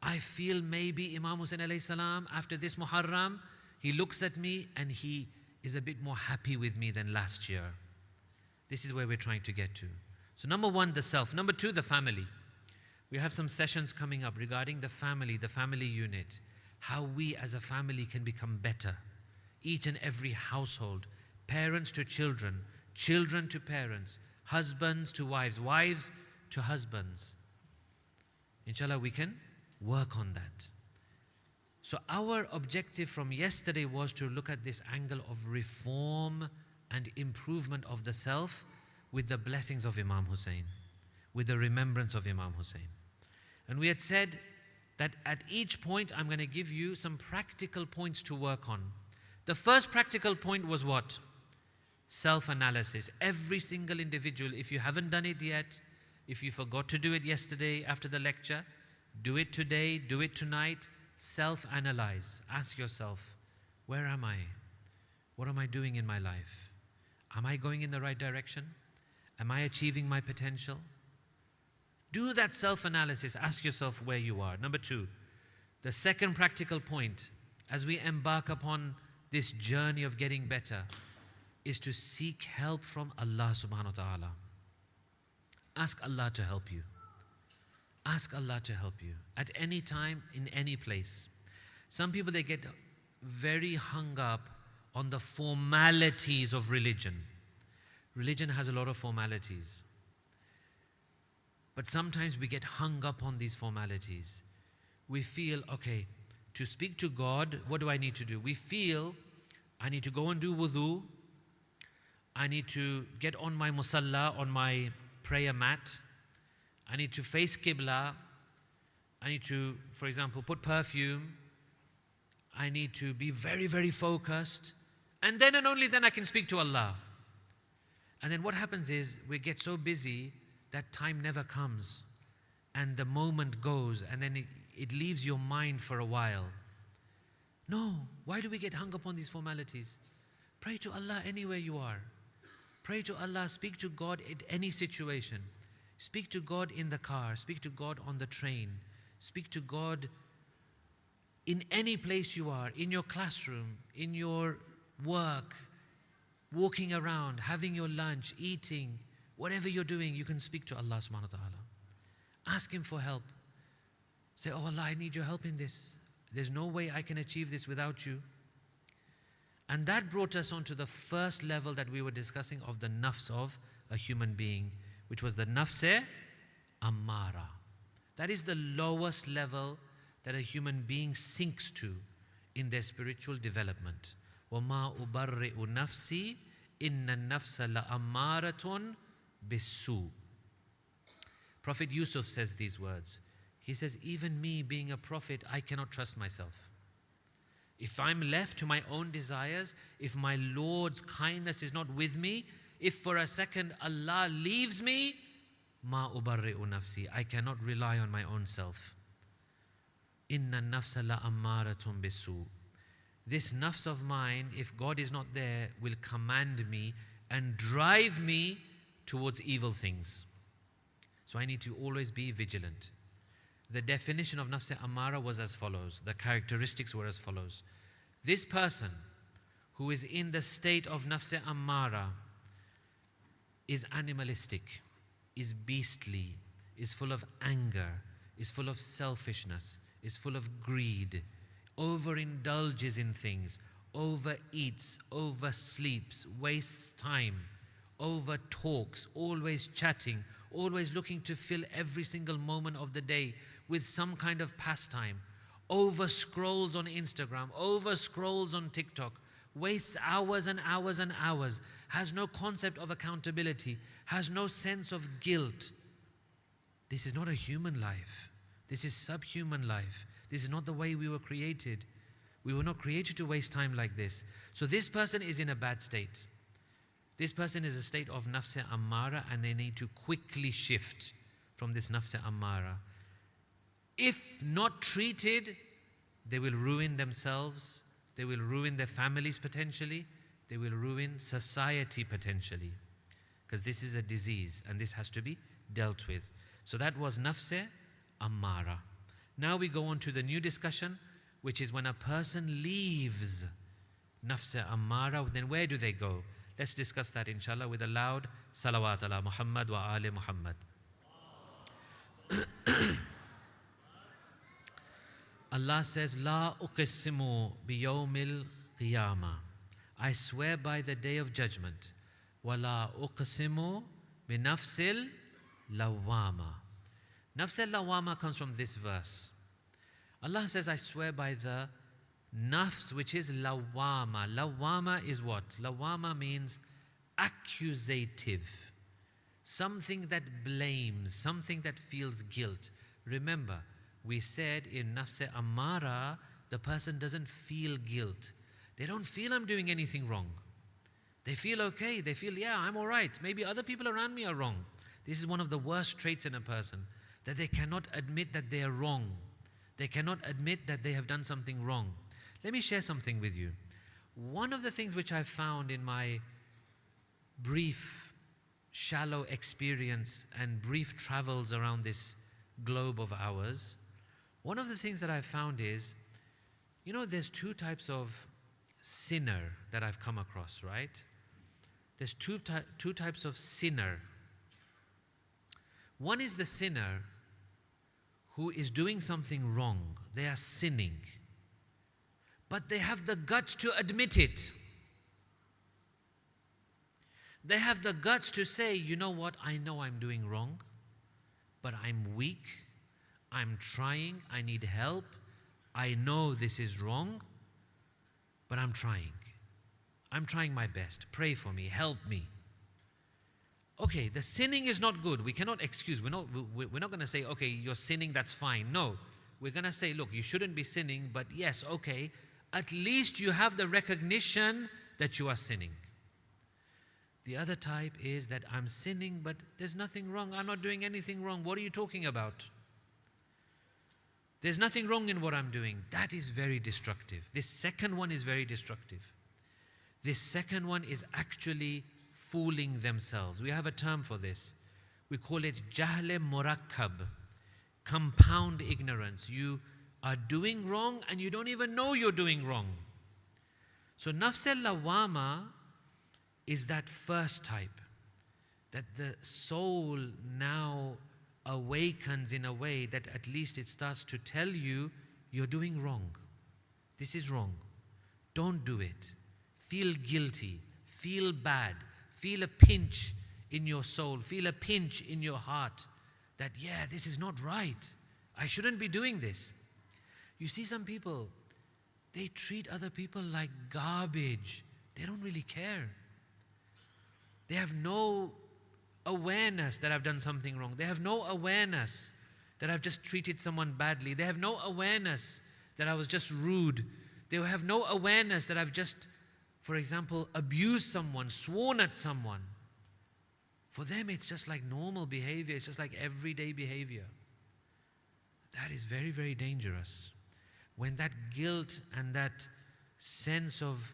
I feel maybe Imam Hussain alayhi salam, after this Muharram, he looks at me and he is a bit more happy with me than last year. This is where we're trying to get to. So number one, the self. Number two, the family. We have some sessions coming up regarding the family unit. How we as a family can become better. Each and every household, parents to children, children to parents, husbands to wives, wives to husbands. Inshallah, we can work on that. So our objective from yesterday was to look at this angle of reform and improvement of the self with the blessings of Imam Hussein, with the remembrance of Imam Hussein. And we had said that at each point I'm going to give you some practical points to work on. The first practical point was what? Self-analysis. Every single individual, if you haven't done it yet, if you forgot to do it yesterday after the lecture, do it today, do it tonight. Self-analyze. Ask yourself, where am I? What am I doing in my life? Am I going in the right direction? Am I achieving my potential? Do that self-analysis. Ask yourself where you are. Number two, the second practical point, as we embark upon this journey of getting better, is to seek help from Allah subhanahu wa ta'ala. Ask Allah to help you. Ask Allah to help you at any time, in any place. Some people, they get very hung up on the formalities of religion. Religion has a lot of formalities. But sometimes we get hung up on these formalities. We feel, okay, to speak to God, what do I need to do? We feel, I need to go and do wudu. I need to get on my musalla, on my prayer mat. I need to face Qibla. I need to, for example, put perfume. I need to be very, very focused. And then and only then I can speak to Allah. And then what happens is we get so busy that time never comes. And the moment goes and then it leaves your mind for a while. No, why do we get hung up on these formalities? Pray to Allah anywhere you are. Pray to Allah, speak to God in any situation. Speak to God in the car, speak to God on the train, speak to God in any place you are, in your classroom, in your work, walking around, having your lunch, eating, whatever you're doing, you can speak to Allah subhanahu wa ta'ala. Ask Him for help. Say, oh Allah, I need your help in this. There's no way I can achieve this without you. And that brought us on to the first level that we were discussing of the nafs of a human being, which was the nafs ammara. That is the lowest level that a human being sinks to in their spiritual development. وَمَا أُبَرِّئُ نَفْسِي إِنَّ النَّفْسَ لَأَمَّارَةٌ بِالسُّوءِ. Prophet Yusuf says these words. He says, even me being a prophet, I cannot trust myself. If I'm left to my own desires, if my Lord's kindness is not with me, if for a second Allah leaves me, ma ubarri'u nafsi, I cannot rely on my own self. Inna nafsa la ammaratun bisu. This nafs of mine, if God is not there, will command me and drive me towards evil things. So I need to always be vigilant. The definition of nafs ammara was as follows. The characteristics were as follows. This person who is in the state of nafs ammara is animalistic, is beastly, is full of anger, is full of selfishness, is full of greed, overindulges in things, overeats, oversleeps, wastes time, overtalks, always chatting, always looking to fill every single moment of the day with some kind of pastime, over scrolls on Instagram, over scrolls on TikTok, wastes hours and hours and hours, has no concept of accountability, has no sense of guilt. This is not a human life. This is subhuman life. This is not the way we were created. We were not created to waste time like this. So this person is in a bad state. This person is a state of nafs ammara, and they need to quickly shift from this nafs ammara. If not treated, they will ruin themselves, they will ruin their families potentially, they will ruin society potentially. Because this is a disease and this has to be dealt with. So that was nafs ammara. Now we go on to the new discussion, which is when a person leaves nafs ammara, then where do they go? Let's discuss that inshallah with a loud salawat ala Muhammad wa ali Muhammad. Allah says, La uqsimu biyawmil qiyamah. I swear by the day of judgment. وَلَا أُقْسِمُ بِنَفْسِ الْلَوَّامَةِ. Nafs al-lawwama comes from this verse. Allah says, I swear by the nafs which is lawwama. Lawwama is what? Lawwama means accusative. Something that blames, something that feels guilt. Remember, we said in nafs ammara, the person doesn't feel guilt. They don't feel I'm doing anything wrong. They feel okay. They feel, yeah, I'm all right. Maybe other people around me are wrong. This is one of the worst traits in a person, that they cannot admit that they are wrong. They cannot admit that they have done something wrong. Let me share something with you. One of the things which I found in my brief, shallow experience and brief travels around this globe of ours, one of the things that I found is, there's two types of sinner that I've come across, right? There's two types of sinner. One is the sinner who is doing something wrong. They are sinning. But they have the guts to admit it. They have the guts to say, you know what, I know I'm doing wrong, but I'm weak, I'm trying, I need help, I know this is wrong, but I'm trying. I'm trying my best. Pray for me, help me. Okay, the sinning is not good. We cannot excuse. We're not going to say, okay, you're sinning, that's fine. No, we're going to say, look, you shouldn't be sinning, but yes, okay, at least you have the recognition that you are sinning. The other type is that I'm sinning, but there's nothing wrong. I'm not doing anything wrong. What are you talking about? There's nothing wrong in what I'm doing. That is very destructive. This second one is very destructive. This second one is actually fooling themselves. We have a term for this. We call it jahle murakkab, compound ignorance. You are doing wrong and you don't even know you're doing wrong. So nafs al-lawwama is that first type, that the soul now awakens in a way that at least it starts to tell you, you're doing wrong. This is wrong. Don't do it. Feel guilty. Feel bad. Feel a pinch in your soul. Feel a pinch in your heart that, yeah, this is not right. I shouldn't be doing this. You see some people, they treat other people like garbage. They don't really care. They have no awareness that I've done something wrong. They have no awareness that I've just treated someone badly. They have no awareness that I was just rude. They have no awareness that I've just, for example, abused someone, sworn at someone. For them, it's just like normal behavior. It's just like everyday behavior. That is very, very dangerous. When that guilt and that sense of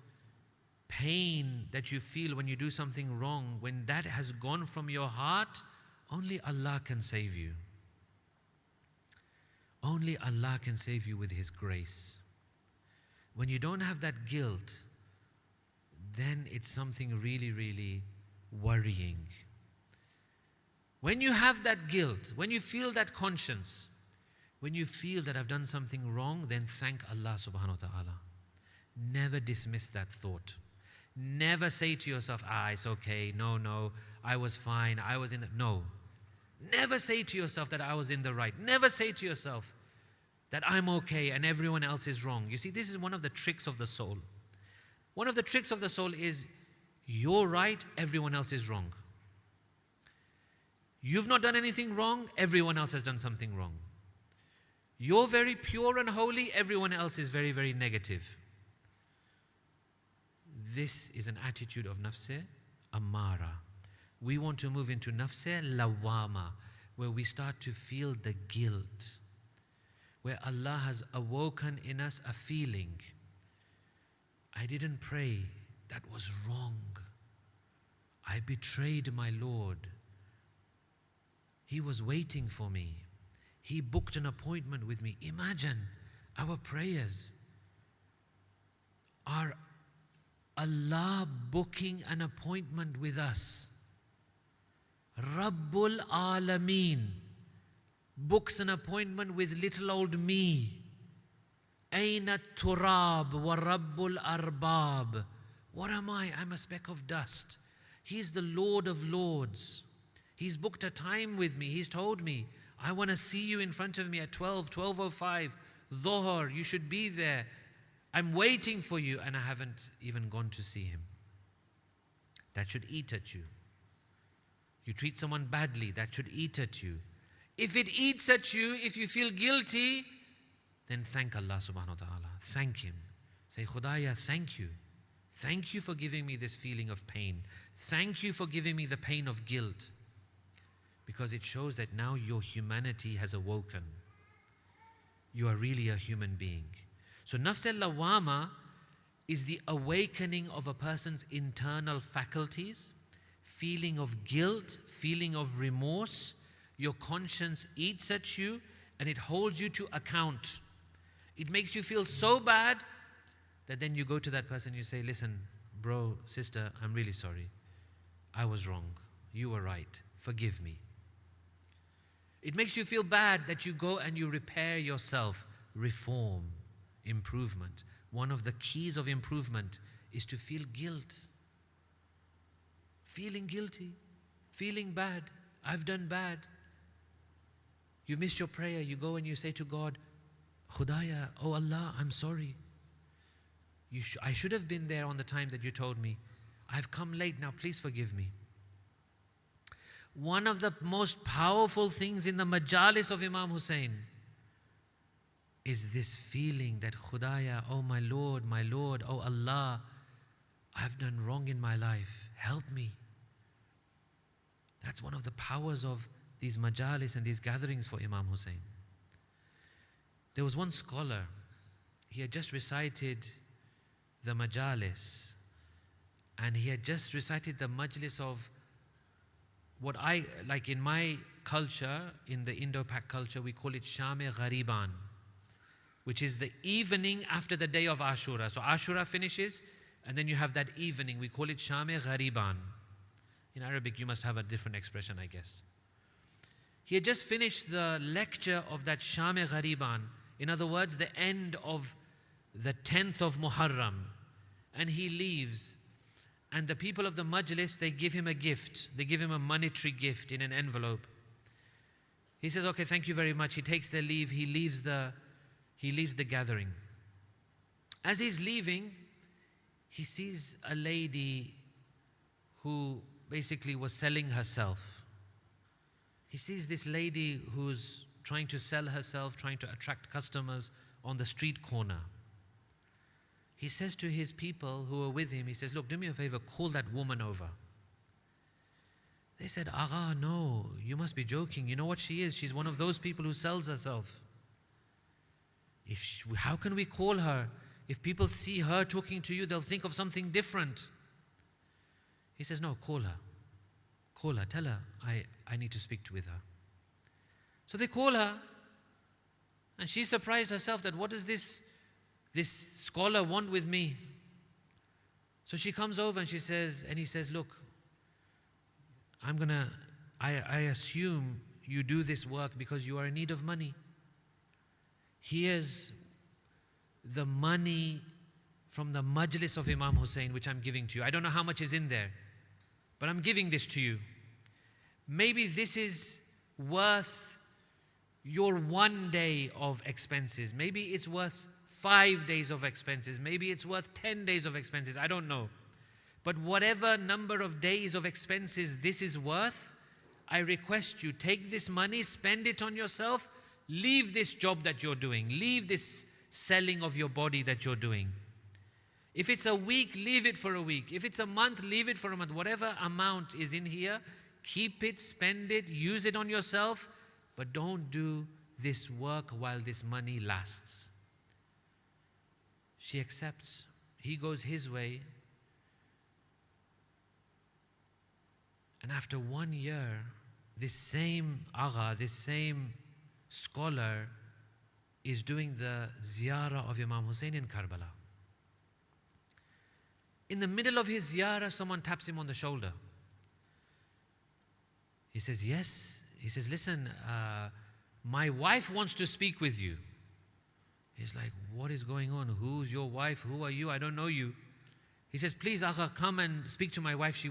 pain that you feel when you do something wrong, when that has gone from your heart, only Allah can save you. Only Allah can save you with His grace. When you don't have that guilt, then it's something really, really worrying. When you have that guilt, when you feel that conscience, when you feel that I've done something wrong, then thank Allah subhanahu wa ta'ala. Never dismiss that thought. Never say to yourself, it's okay, no, I was fine, I was in the... No. Never say to yourself that I was in the right. Never say to yourself that I'm okay and everyone else is wrong. You see, this is one of the tricks of the soul. One of the tricks of the soul is you're right, everyone else is wrong. You've not done anything wrong, everyone else has done something wrong. You're very pure and holy, everyone else is very, very negative. This is an attitude of nafse ammara. We want to move into nafse lawwama, where we start to feel the guilt, where Allah has awoken in us a feeling. I didn't pray, that was wrong. I betrayed my Lord. He was waiting for me. He booked an appointment with me. Imagine our prayers are Allah booking an appointment with us. Rabbul Alameen books an appointment with little old me. Aina Turab wa Rabbul Arbab. What am I? I'm a speck of dust. He's the Lord of Lords. He's booked a time with me. He's told me, I want to see you in front of me at 12:05, Dhuhr, you should be there. I'm waiting for you, and I haven't even gone to see him. That should eat at you. You treat someone badly, that should eat at you. If it eats at you, if you feel guilty, then thank Allah subhanahu wa ta'ala. Thank Him. Say, Khudaya, thank you. Thank you for giving me this feeling of pain. Thank you for giving me the pain of guilt. Because it shows that now your humanity has awoken. You are really a human being. So Nafs al-Lawwama is the awakening of a person's internal faculties, feeling of guilt, feeling of remorse. Your conscience eats at you and it holds you to account. It makes you feel so bad that then you go to that person, you say, listen, bro, sister, I'm really sorry. I was wrong. You were right. Forgive me. It makes you feel bad that you go and you repair yourself. Reform, improvement. One of the keys of improvement is to feel guilt. Feeling guilty, feeling bad. I've done bad. You missed your prayer. You go and you say to God, Khudaya, oh Allah, I'm sorry. I should have been there on the time that you told me. I've come late now, please forgive me. One of the most powerful things in the majalis of Imam Hussein is this feeling that Khudaya, oh my Lord, oh Allah, I've done wrong in my life, help me. That's one of the powers of these majalis and these gatherings for Imam Hussein. There was one scholar, he had just recited the majalis, and he had just recited the majlis of what I, like in my culture, in the Indo-Pak culture, we call it Sham-e-Ghariban, which is the evening after the day of Ashura. So Ashura finishes, and then you have that evening. We call it Sham-e-Ghariban. In Arabic, you must have a different expression, I guess. He had just finished the lecture of that Sham-e-Ghariban. In other words, the end of the 10th of Muharram. And he leaves. And the people of the majlis, they give him a gift. They give him a monetary gift in an envelope. He says, okay, thank you very much. He takes their leave. He leaves the gathering. As he's leaving, he sees a lady who basically was selling herself. He sees this lady who's trying to sell herself, trying to attract customers on the street corner. He says to his people who are with him, he says, look, do me a favor, call that woman over. They said, Agha, no, you must be joking. You know what she is? She's one of those people who sells herself. How can we call her? If people see her talking to you, they'll think of something different. He says, no, call her. Call her, tell her, I need to speak with her. So they call her, and she's surprised herself that what does this scholar want with me? So she comes over and he says, look, I assume you do this work because you are in need of money. Here's the money from the majlis of Imam Hussein, which I'm giving to you. I don't know how much is in there, but I'm giving this to you. Maybe this is worth your 1 day of expenses. Maybe it's worth 5 days of expenses. Maybe it's worth 10 days of expenses. I don't know. But whatever number of days of expenses this is worth, I request you, take this money, spend it on yourself, leave this job that you're doing, leave this selling of your body that you're doing. If it's a week, leave it for a week. If it's a month, leave it for a month. Whatever amount is in here, keep it, spend it, use it on yourself, but don't do this work while this money lasts. She accepts. He goes his way. And after 1 year, this same agha, this same scholar is doing the ziyarah of Imam Hussein in Karbala. In the middle of his ziyarah, someone taps him on the shoulder. He says, yes. He says, listen, my wife wants to speak with you. He's like, what is going on? Who's your wife? Who are you? I don't know you. He says, please, Agha, come and speak to my wife. She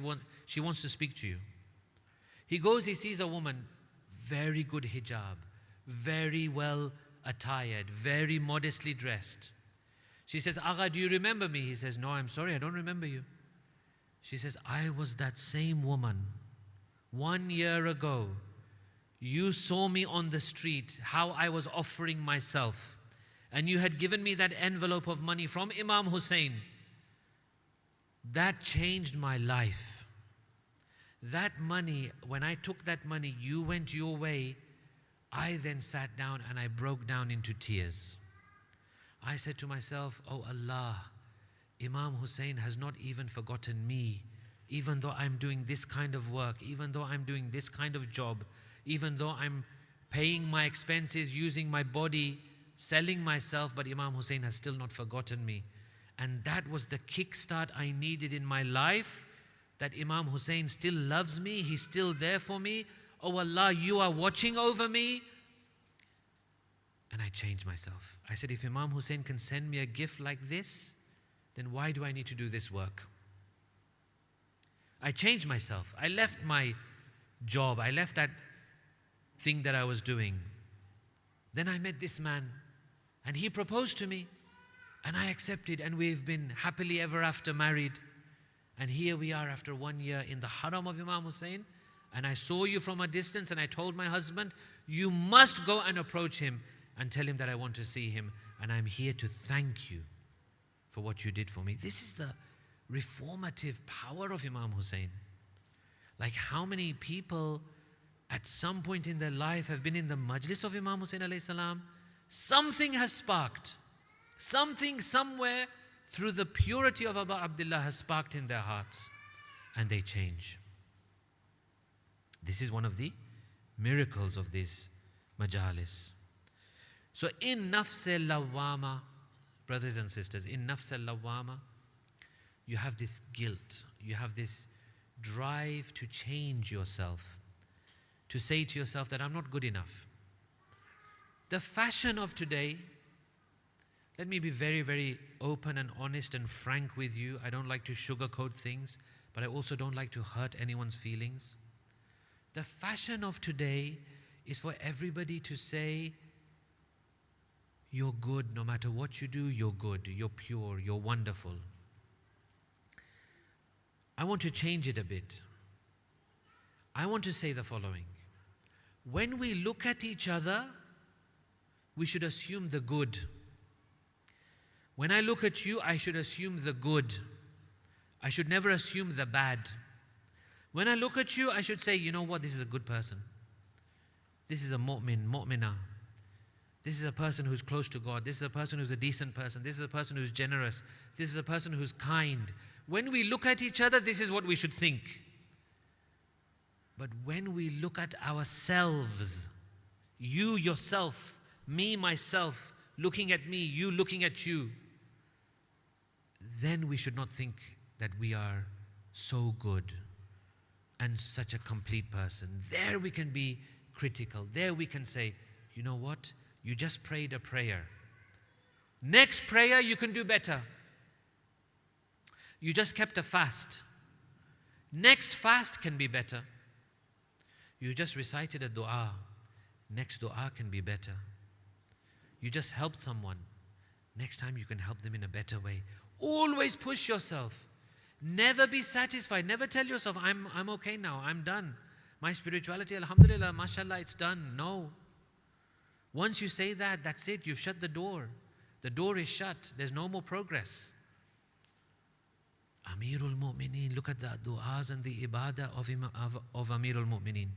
wants to speak to you. He goes, he sees a woman, very good hijab, very well attired, very modestly dressed. She says, Agha, do you remember me? He says, no, I'm sorry, I don't remember you. She says, I was that same woman. 1 year ago, you saw me on the street, how I was offering myself. And you had given me that envelope of money from Imam Hussein. That changed my life. That money, when I took that money, you went your way. I then sat down and I broke down into tears. I said to myself, oh Allah, Imam Hussein has not even forgotten me, even though I'm doing this kind of work, even though I'm doing this kind of job, even though I'm paying my expenses, using my body, selling myself, but Imam Hussein has still not forgotten me. And that was the kickstart I needed in my life, that Imam Hussein still loves me, he's still there for me. Oh Allah, you are watching over me. And I changed myself. I said, if Imam Hussein can send me a gift like this, then why do I need to do this work? I changed myself. I left my job. I left that thing that I was doing. Then I met this man, and he proposed to me, and I accepted, and we've been happily ever after married. And here we are after 1 year in the haram of Imam Hussein, and I saw you from a distance, and I told my husband, you must go and approach him and tell him that I want to see him, and I'm here to thank you for what you did for me. This is the reformative power of Imam Hussein. Like how many people at some point in their life have been in the majlis of Imam Hussein alayhi salam, something has sparked. Something somewhere through the purity of Abu Abdullah has sparked in their hearts, and they change. This is one of the miracles of this majalis. So in nafs al-lawwama, brothers and sisters, in nafs al-lawwama, you have this guilt, you have this drive to change yourself, to say to yourself that I'm not good enough. The fashion of today, let me be very, very open and honest and frank with you. I don't like to sugarcoat things, but I also don't like to hurt anyone's feelings. The fashion of today is for everybody to say, you're good, no matter what you do, you're good, you're pure, you're wonderful. I want to change it a bit. I want to say the following. When we look at each other, we should assume the good. When I look at you, I should assume the good. I should never assume the bad. When I look at you, I should say, you know what, this is a good person. This is a mu'minah. This is a person who's close to God. This is a person who's a decent person. This is a person who's generous. This is a person who's kind. When we look at each other, this is what we should think. But when we look at ourselves, you yourself, me myself, looking at me, you looking at you, then we should not think that we are so good and such a complete person. There we can be critical. There we can say, you know what? You just prayed a prayer. Next prayer you can do better. You just kept a fast. Next fast can be better. You just recited a dua. Next dua can be better. You just helped someone. Next time you can help them in a better way. Always push yourself. Never be satisfied. Never tell yourself, I'm okay now, I'm done. My spirituality, alhamdulillah, mashallah, it's done. No. Once you say that, that's it. You've shut the door. The door is shut. There's no more progress. Amirul Mu'mineen, look at the du'as and the ibadah of Amirul Mu'mineen.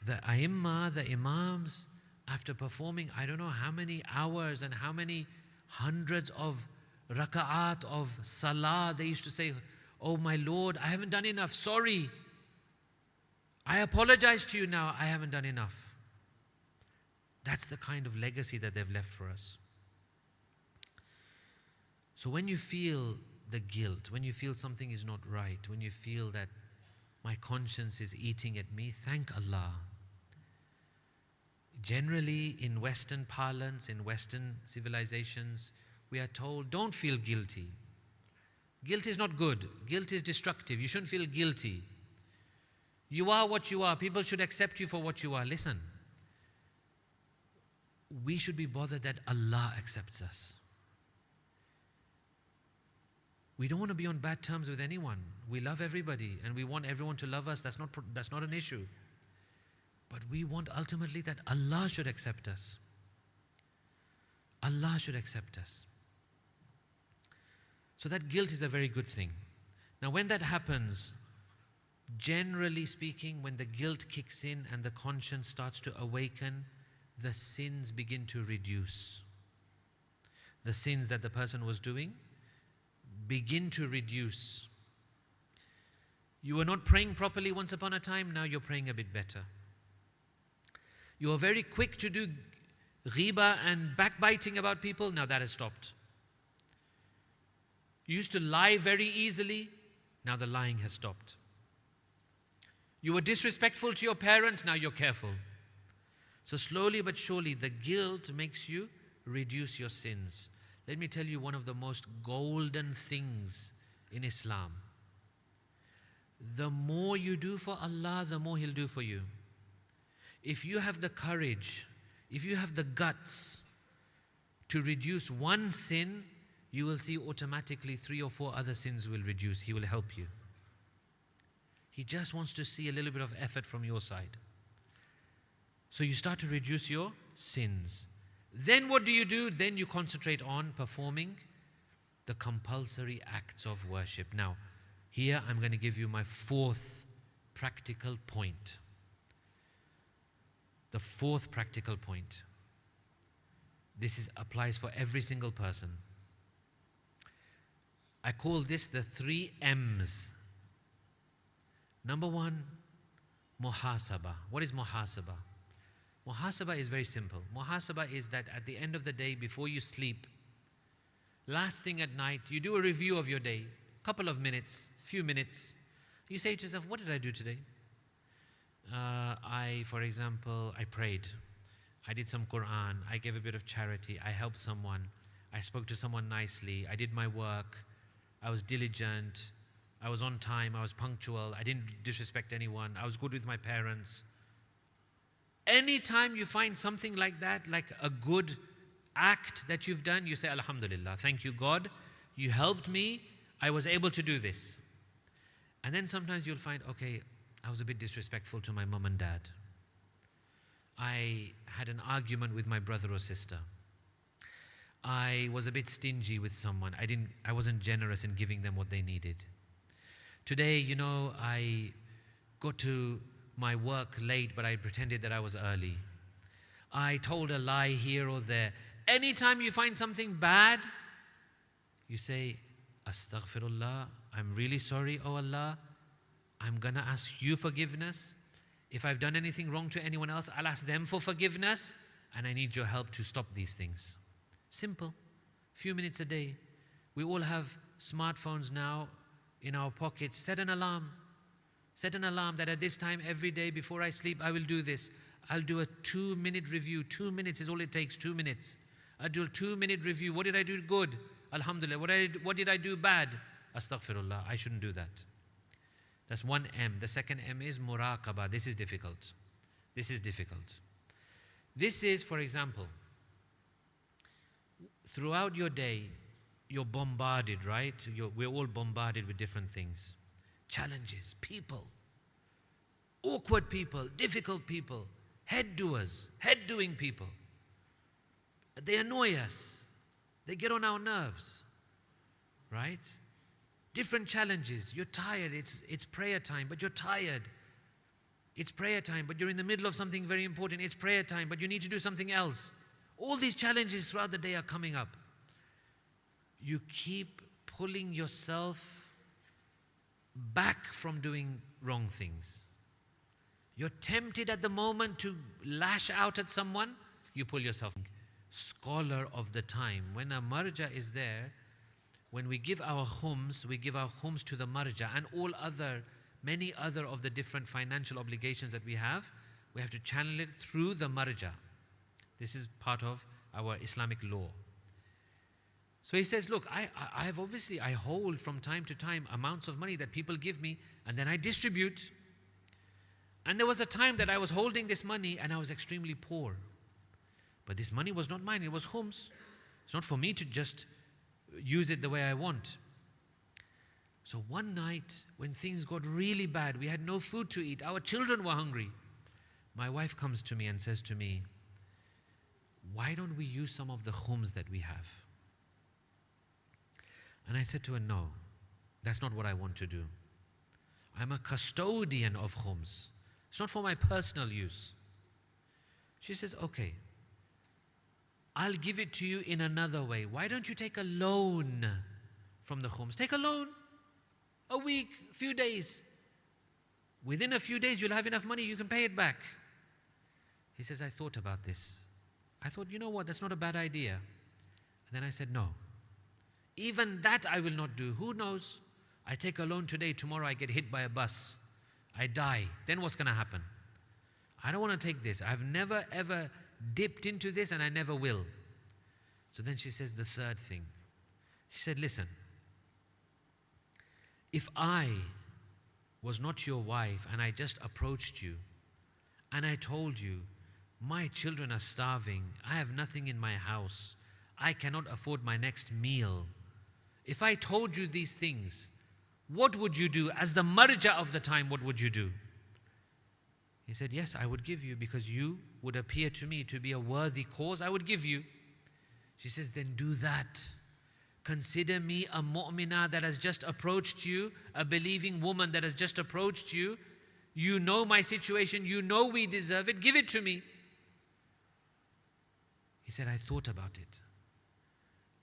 The A'immah, the Imams, after performing I don't know how many hours and how many hundreds of raka'at of salah, they used to say, oh my Lord, I haven't done enough, sorry. I apologize to you now, I haven't done enough. That's the kind of legacy that they've left for us. So when you feel the guilt, when you feel something is not right, when you feel that my conscience is eating at me, thank Allah. Generally, in Western parlance, in Western civilizations, we are told, don't feel guilty. Guilt is not good. Guilt is destructive. You shouldn't feel guilty. You are what you are. People should accept you for what you are. Listen, we should be bothered that Allah accepts us. We don't want to be on bad terms with anyone. We love everybody and we want everyone to love us. That's not an issue. But we want ultimately that Allah should accept us. Allah should accept us. So that guilt is a very good thing. Now when that happens, generally speaking, when the guilt kicks in and the conscience starts to awaken, the sins begin to reduce. The sins that the person was doing begin to reduce. You were not praying properly once upon a time, now you're praying a bit better. You are very quick to do ghiba and backbiting about people, now that has stopped. You used to lie very easily, now the lying has stopped. You were disrespectful to your parents, now you're careful. So slowly but surely, the guilt makes you reduce your sins. Let me tell you one of the most golden things in Islam. The more you do for Allah, the more He'll do for you. If you have the courage, if you have the guts to reduce one sin, you will see automatically 3 or 4 other sins will reduce. He will help you. He just wants to see a little bit of effort from your side. So you start to reduce your sins. Then what do? Then you concentrate on performing the compulsory acts of worship. Now, here I'm going to give you my 4th practical point. The 4th practical point. This applies for every single person. I call this the 3 M's. Number 1, muhasaba. What is muhasaba? Muhasaba is very simple. Muhasaba is that at the end of the day, before you sleep, last thing at night, you do a review of your day, couple of minutes, few minutes. You say to yourself, what did I do today? For example, I prayed. I did some Quran. I gave a bit of charity. I helped someone. I spoke to someone nicely. I did my work. I was diligent. I was on time. I was punctual. I didn't disrespect anyone. I was good with my parents. Anytime you find something like that, like a good act that you've done, you say, Alhamdulillah, thank you God, you helped me, I was able to do this. And then sometimes you'll find, okay, I was a bit disrespectful to my mom and dad. I had an argument with my brother or sister. I was a bit stingy with someone. I wasn't generous in giving them what they needed. Today, I got to my work late, but I pretended that I was early. I told a lie here or there. Anytime you find something bad, you say, Astaghfirullah, I'm really sorry, oh Allah. I'm going to ask you forgiveness. If I've done anything wrong to anyone else, I'll ask them for forgiveness. And I need your help to stop these things. Simple. Few minutes a day. We all have smartphones now in our pockets. Set an alarm. Set an alarm that at this time every day before I sleep, I will do this. I'll do a 2-minute review. 2 minutes is all it takes, 2 minutes. I'll do a 2-minute review. What did I do good? Alhamdulillah. What did I do bad? Astaghfirullah. I shouldn't do that. That's 1 M. The 2nd M is muraqabah. This is difficult. This is difficult. This is, for example, throughout your day, you're bombarded, right? We're all bombarded with different things. Challenges, people, awkward people, difficult people, head-doing people. They annoy us. They get on our nerves, right? Different challenges. You're tired. It's prayer time, but you're tired. It's prayer time, but you're in the middle of something very important. It's prayer time, but you need to do something else. All these challenges throughout the day are coming up. You keep pulling yourself back from doing wrong things. You're tempted at the moment to lash out at someone, you pull yourself. Scholar of the time, when a marja is there, when we give our khums to the marja and many other of the different financial obligations that we have to channel it through the marja. This is part of our Islamic law. So he says, look, I have obviously, I hold from time to time amounts of money that people give me and then I distribute. And there was a time that I was holding this money and I was extremely poor. But this money was not mine, it was Khums. It's not for me to just use it the way I want. So one night when things got really bad, we had no food to eat, our children were hungry. My wife comes to me and says to me, why don't we use some of the khums that we have? And I said to her, no, that's not what I want to do. I'm a custodian of khums. It's not for my personal use. She says, okay, I'll give it to you in another way. Why don't you take a loan from the khums? Take a loan, a week, a few days. Within a few days, you'll have enough money, you can pay it back. He says, I thought about this. I thought, you know what, that's not a bad idea. And then I said, no. Even that I will not do. Who knows? I take a loan today, tomorrow I get hit by a bus. I die. Then what's going to happen? I don't want to take this. I've never ever dipped into this and I never will. So then she says the third thing. She said, listen, if I was not your wife and I just approached you and I told you, my children are starving, I have nothing in my house, I cannot afford my next meal. If I told you these things, what would you do? As the marja of the time, what would you do? He said, yes, I would give you because you would appear to me to be a worthy cause, I would give you. She says, then do that. Consider me a mu'minah that has just approached you, a believing woman that has just approached you. You know my situation, you know we deserve it, give it to me. He said, I thought about it.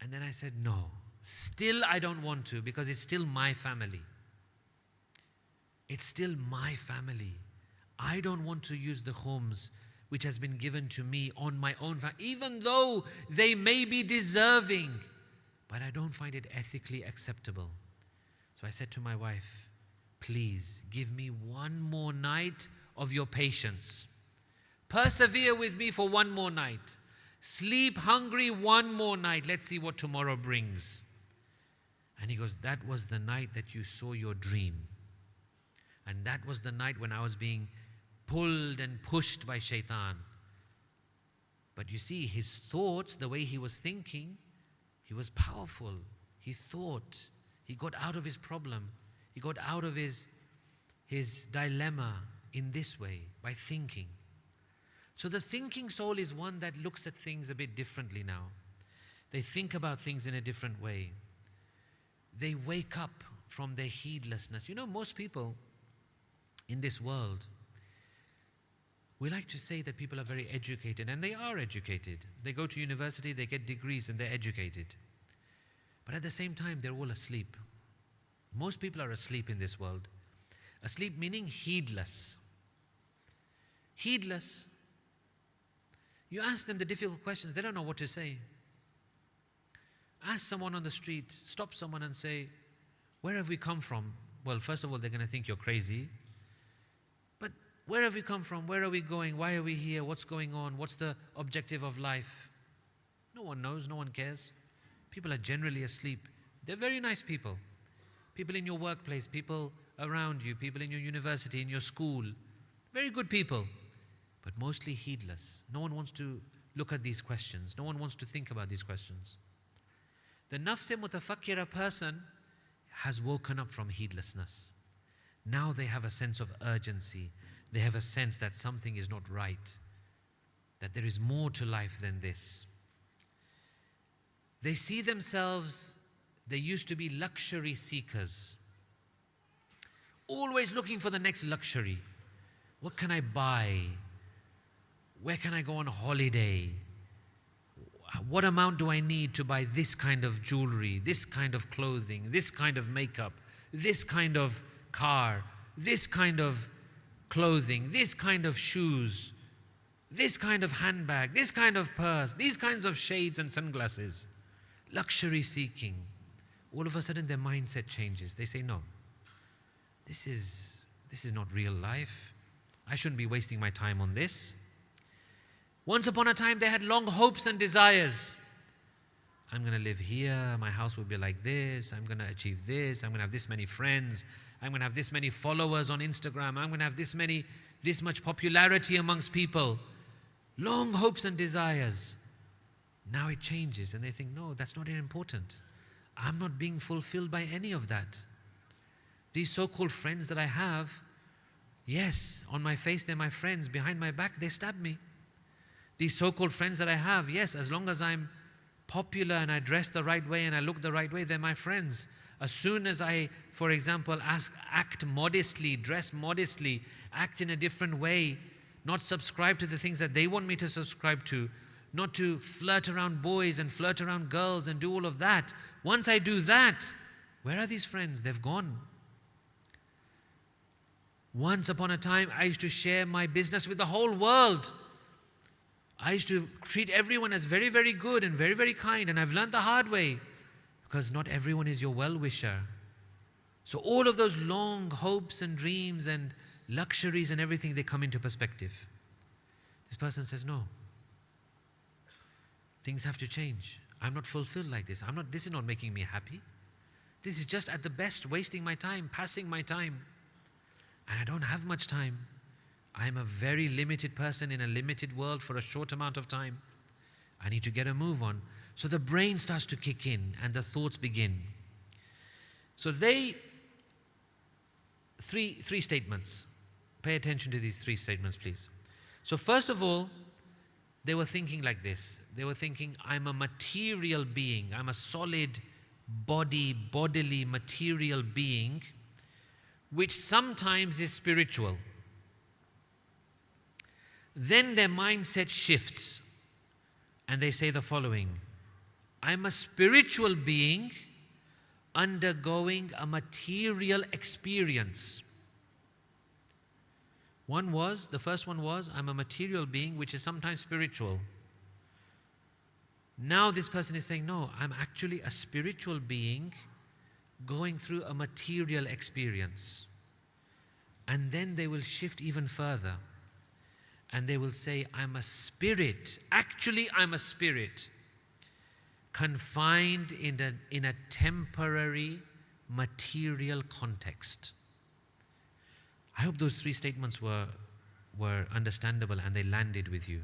And then I said, no, still I don't want to because it's still my family. It's still my family. I don't want to use the khums which has been given to me on my own family, even though they may be deserving, but I don't find it ethically acceptable. So I said to my wife, please give me one more night of your patience. Persevere with me for one more night. Sleep hungry one more night. Let's see what tomorrow brings. And he goes, that was the night that you saw your dream. And that was the night when I was being pulled and pushed by shaitan. But you see, his thoughts, the way he was thinking, he was powerful. He thought. He got out of his problem. He got out of his dilemma in this way, by thinking. So the thinking soul is one that looks at things a bit differently now. They think about things in a different way. They wake up from their heedlessness. You know, most people in this world, we like to say that people are very educated, and they are educated. They go to university, they get degrees, and they're educated. But at the same time, they're all asleep. Most people are asleep in this world. Asleep meaning heedless. Heedless. You ask them the difficult questions, they don't know what to say. Ask someone on the street, stop someone and say, where have we come from? Well, first of all, they're going to think you're crazy. But where have we come from? Where are we going? Why are we here? What's going on? What's the objective of life? No one knows, no one cares. People are generally asleep. They're very nice people. People in your workplace, people around you, people in your university, in your school. Very good people, but mostly heedless. No one wants to look at these questions. No one wants to think about these questions. The nafs-e mutafakkira person has woken up from heedlessness. Now they have a sense of urgency. They have a sense that something is not right, that there is more to life than this. They see themselves, they used to be luxury seekers, always looking for the next luxury. What can I buy? Where can I go on holiday? What amount do I need to buy this kind of jewelry, this kind of clothing, this kind of makeup, this kind of car, this kind of clothing, this kind of shoes, this kind of handbag, this kind of purse, these kinds of shades and sunglasses. Luxury seeking. All of a sudden their mindset changes. They say, no, this is not real life. I shouldn't be wasting my time on this. Once upon a time they had long hopes and desires. I'm going to live here, my house will be like this, I'm going to achieve this, I'm going to have this many friends, I'm going to have this many followers on Instagram, I'm going to have this much popularity amongst people. Long hopes and desires. Now it changes and they think, no, that's not important. I'm not being fulfilled by any of that. These so-called friends that I have, yes, on my face they're my friends, behind my back they stab me. These so-called friends that I have, yes, as long as I'm popular and I dress the right way and I look the right way, they're my friends. As soon as I, for example, act modestly, dress modestly, act in a different way, not subscribe to the things that they want me to subscribe to, not to flirt around boys and flirt around girls and do all of that. Once I do that, where are these friends? They've gone. Once upon a time, I used to share my business with the whole world. I used to treat everyone as very, very good and very, very kind, and I've learned the hard way because not everyone is your well-wisher. So all of those long hopes and dreams and luxuries and everything, they come into perspective. This person says, no, things have to change. I'm not fulfilled like this. This is not making me happy. This is just at the best wasting my time, passing my time. And I don't have much time. I'm a very limited person in a limited world for a short amount of time. I need to get a move on. So the brain starts to kick in and the thoughts begin. So three statements. Pay attention to these three statements, please. So first of all, they were thinking like this. They were thinking, I'm a material being. I'm a solid bodily material being, which sometimes is spiritual. Then their mindset shifts and they say the following: I'm a spiritual being undergoing a material experience. The first one was, I'm a material being which is sometimes spiritual. Now this person is saying, no, I'm actually a spiritual being going through a material experience. And then they will shift even further. And they will say, I'm a spirit. Actually, I'm a spirit confined in a temporary material context. I hope those three statements were understandable and they landed with you.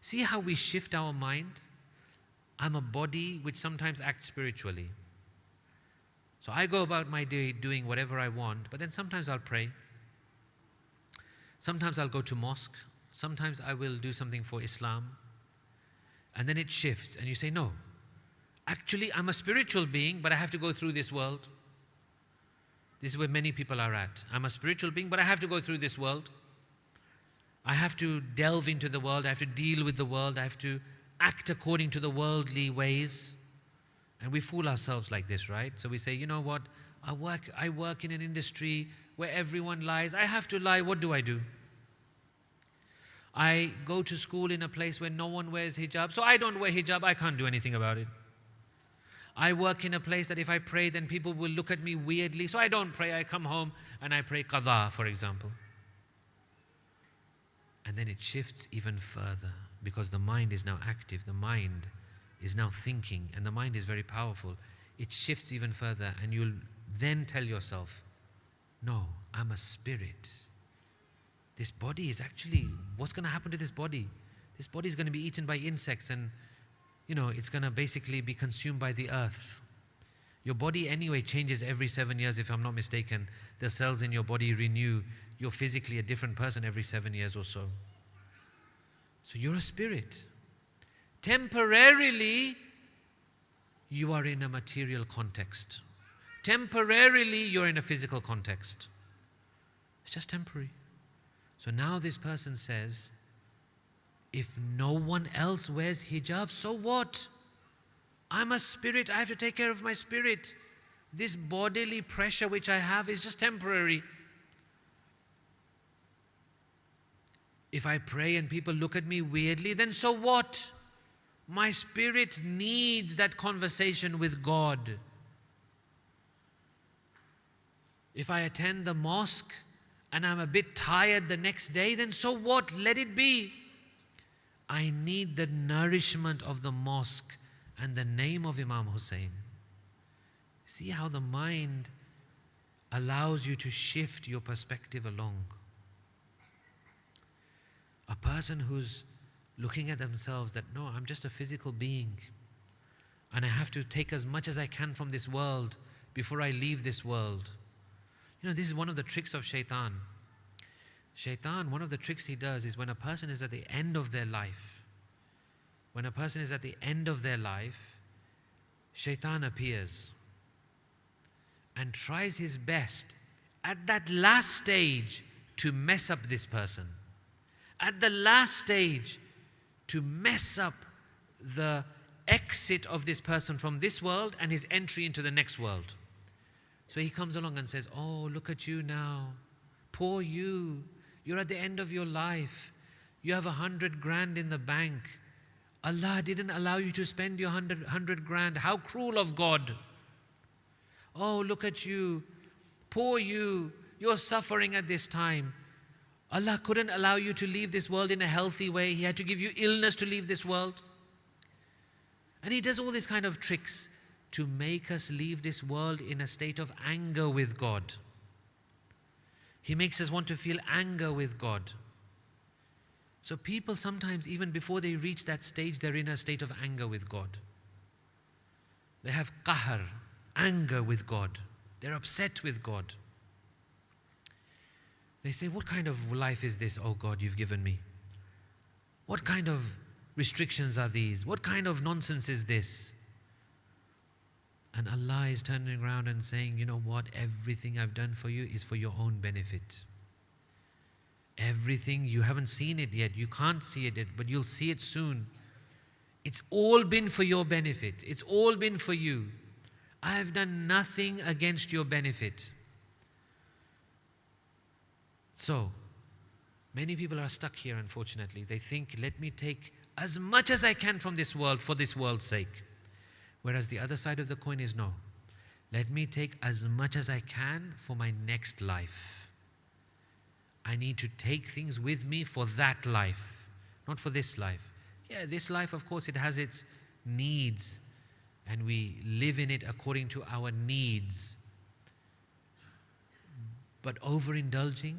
See how we shift our mind? I'm a body which sometimes acts spiritually. So I go about my day doing whatever I want, but then sometimes I'll pray. Sometimes I'll go to mosque. Sometimes I will do something for Islam. And then it shifts and you say, no, actually I'm a spiritual being, but I have to go through this world. This is where many people are at. I'm a spiritual being, but I have to go through this world. I have to delve into the world. I have to deal with the world. I have to act according to the worldly ways. And we fool ourselves like this, right? So we say, you know what? I work in an industry where everyone lies. I have to lie. What do? I go to school in a place where no one wears hijab, so I don't wear hijab. I can't do anything about it. I work in a place that if I pray, then people will look at me weirdly, so I don't pray. I come home and I pray qadha, for example. And then it shifts even further because the mind is now active. The mind is now thinking, and the mind is very powerful. It shifts even further, and you'll then tell yourself, no, I'm a spirit. This body is actually, what's going to happen to this body? This body is going to be eaten by insects and it's going to basically be consumed by the earth. Your body anyway changes every 7 years, if I'm not mistaken. The cells in your body renew. You're physically a different person every 7 years or so. So you're a spirit. Temporarily, you are in a material context. Temporarily, you're in a physical context. It's just temporary. So now this person says, if no one else wears hijab, so what? I'm a spirit, I have to take care of my spirit. This bodily pressure which I have is just temporary. If I pray and people look at me weirdly, then so what? My spirit needs that conversation with God. If I attend the mosque and I'm a bit tired the next day, then so what? Let it be. I need the nourishment of the mosque and the name of Imam Hussein. See how the mind allows you to shift your perspective along. A person who's looking at themselves that, no, I'm just a physical being and I have to take as much as I can from this world before I leave this world. You know, this is one of the tricks of shaitan. Shaitan, one of the tricks he does is when a person is at the end of their life, shaitan appears and tries his best at that last stage to mess up this person. At the last stage to mess up the exit of this person from this world and his entry into the next world. So he comes along and says, oh, look at you now. Poor you. You're at the end of your life. You have 100 grand in the bank. Allah didn't allow you to spend your 100 grand. How cruel of God. Oh, look at you. Poor you. You're suffering at this time. Allah couldn't allow you to leave this world in a healthy way. He had to give you illness to leave this world. And he does all these kind of tricks to make us leave this world in a state of anger with God. He makes us want to feel anger with God. So people sometimes, even before they reach that stage, they're in a state of anger with God. They have qahr, anger with God. They're upset with God. They say, what kind of life is this, oh God, you've given me? What kind of restrictions are these? What kind of nonsense is this? And Allah is turning around and saying, you know what? Everything I've done for you is for your own benefit. Everything, you haven't seen it yet. You can't see it yet, but you'll see it soon. It's all been for your benefit. It's all been for you. I have done nothing against your benefit. So, many people are stuck here, unfortunately. They think, let me take as much as I can from this world for this world's sake. Whereas the other side of the coin is no. Let me take as much as I can for my next life. I need to take things with me for that life, not for this life. Yeah, this life, of course, it has its needs, and we live in it according to our needs. But overindulging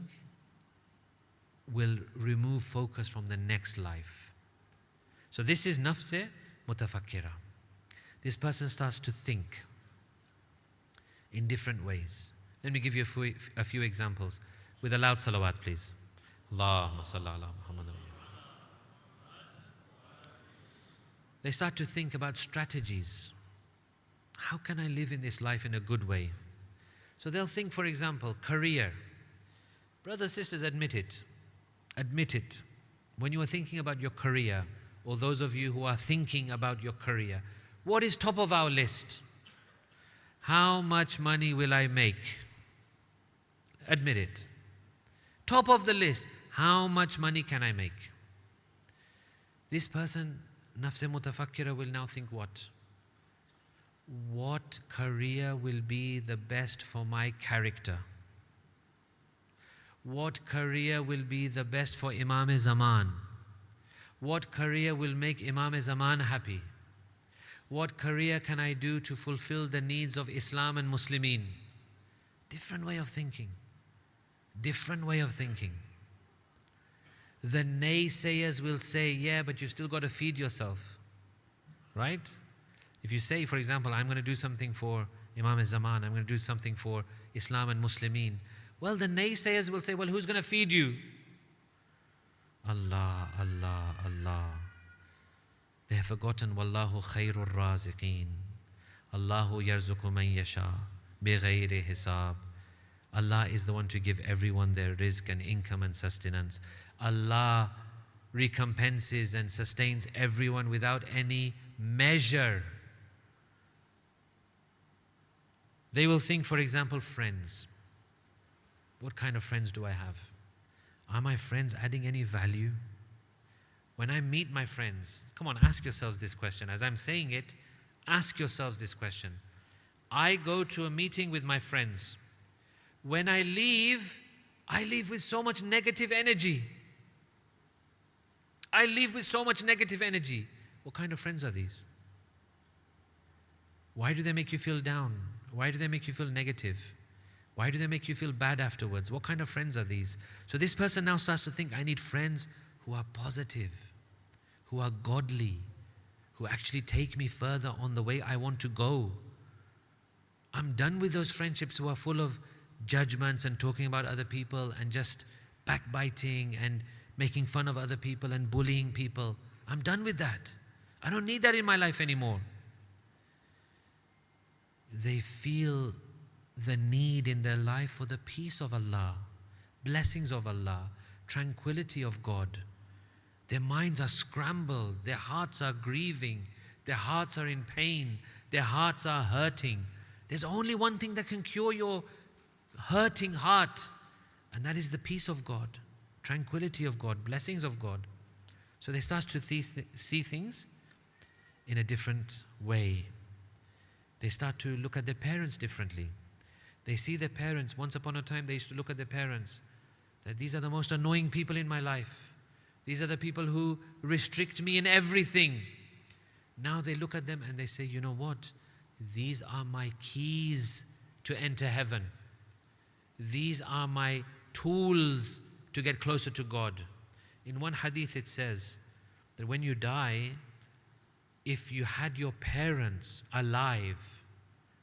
will remove focus from the next life. So this is nafs mutafakkira. This person starts to think in different ways. Let me give you a few examples with a loud salawat, please. Allahumma salli ala Muhammad. They start to think about strategies. How can I live in this life in a good way? So they'll think, for example, career. Brothers, sisters, admit it. Admit it. When you are thinking about your career, or those of you who are thinking about your career, what is top of our list? How much money will I make? Admit it. Top of the list, how much money can I make? This person, nafs mutafakkira, will now think what? What career will be the best for my character? What career will be the best for Imam-e-Zaman? What career will make Imam-e-Zaman happy? What career can I do to fulfill the needs of Islam and Muslimin? Different way of thinking. Different way of thinking. The naysayers will say, yeah, but you still got to feed yourself. Right? If you say, for example, I'm going to do something for Imam-e-Zaman, I'm going to do something for Islam and Muslimin. Well, the naysayers will say, well, who's going to feed you? Allah, Allah, Allah. They have forgotten, Wallahu khairur raziqeen. Allahu yarzuqu man yasha bighayri hisab. Allah is the one to give everyone their rizq and income and sustenance. Allah recompenses and sustains everyone without any measure. They will think, for example, friends. What kind of friends do I have? Are my friends adding any value? When I meet my friends, come on, ask yourselves this question. As I'm saying it, ask yourselves this question. I go to a meeting with my friends. When I leave with so much negative energy. I leave with so much negative energy. What kind of friends are these? Why do they make you feel down? Why do they make you feel negative? Why do they make you feel bad afterwards? What kind of friends are these? So this person now starts to think, I need friends who are positive, who are godly, who actually take me further on the way I want to go. I'm done with those friendships who are full of judgments and talking about other people and just backbiting and making fun of other people and bullying people. I'm done with that. I don't need that in my life anymore. They feel the need in their life for the peace of Allah, blessings of Allah, tranquility of God. Their minds are scrambled, their hearts are grieving, their hearts are in pain, their hearts are hurting. There's only one thing that can cure your hurting heart, and that is the peace of God, tranquility of God, blessings of God. So they start to see things in a different way. They start to look at their parents differently. They see their parents. Once upon a time, they used to look at their parents, that these are the most annoying people in my life. These are the people who restrict me in everything. Now they look at them and they say, you know what? These are my keys to enter heaven. These are my tools to get closer to God. In one hadith it says that when you die, if you had your parents alive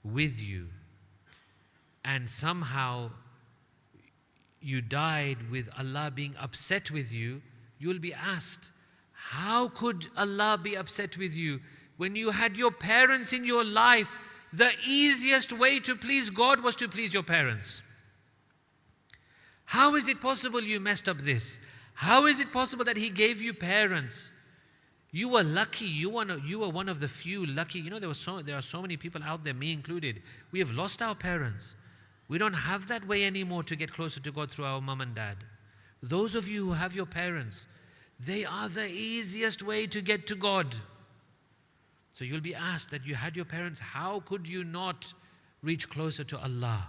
with you and somehow you died with Allah being upset with you, you'll be asked, how could Allah be upset with you? When you had your parents in your life, the easiest way to please God was to please your parents. How is it possible you messed up this? How is it possible that He gave you parents? You were lucky. You were one of the few lucky. You know, there are so many people out there, me included. We have lost our parents. We don't have that way anymore to get closer to God through our mom and dad. Those of you who have your parents, they are the easiest way to get to God. So you'll be asked that you had your parents, how could you not reach closer to Allah?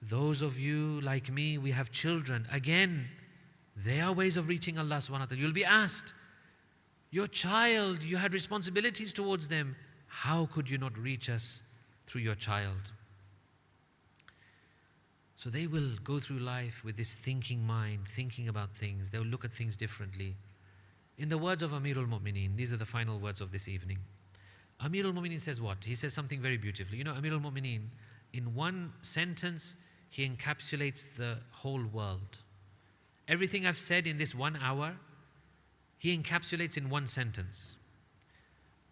Those of you like me, we have children. Again, there are ways of reaching Allah subhanahu wa ta'ala. You'll be asked, your child, you had responsibilities towards them. How could you not reach us through your child? So they will go through life with this thinking mind, thinking about things. They'll look at things differently. In the words of Amirul Mu'mineen, these are the final words of this evening. Amirul Mu'mineen says what? He says something very beautifully. You know, Amirul Mu'mineen, in one sentence, he encapsulates the whole world. Everything I've said in this 1 hour, he encapsulates in one sentence.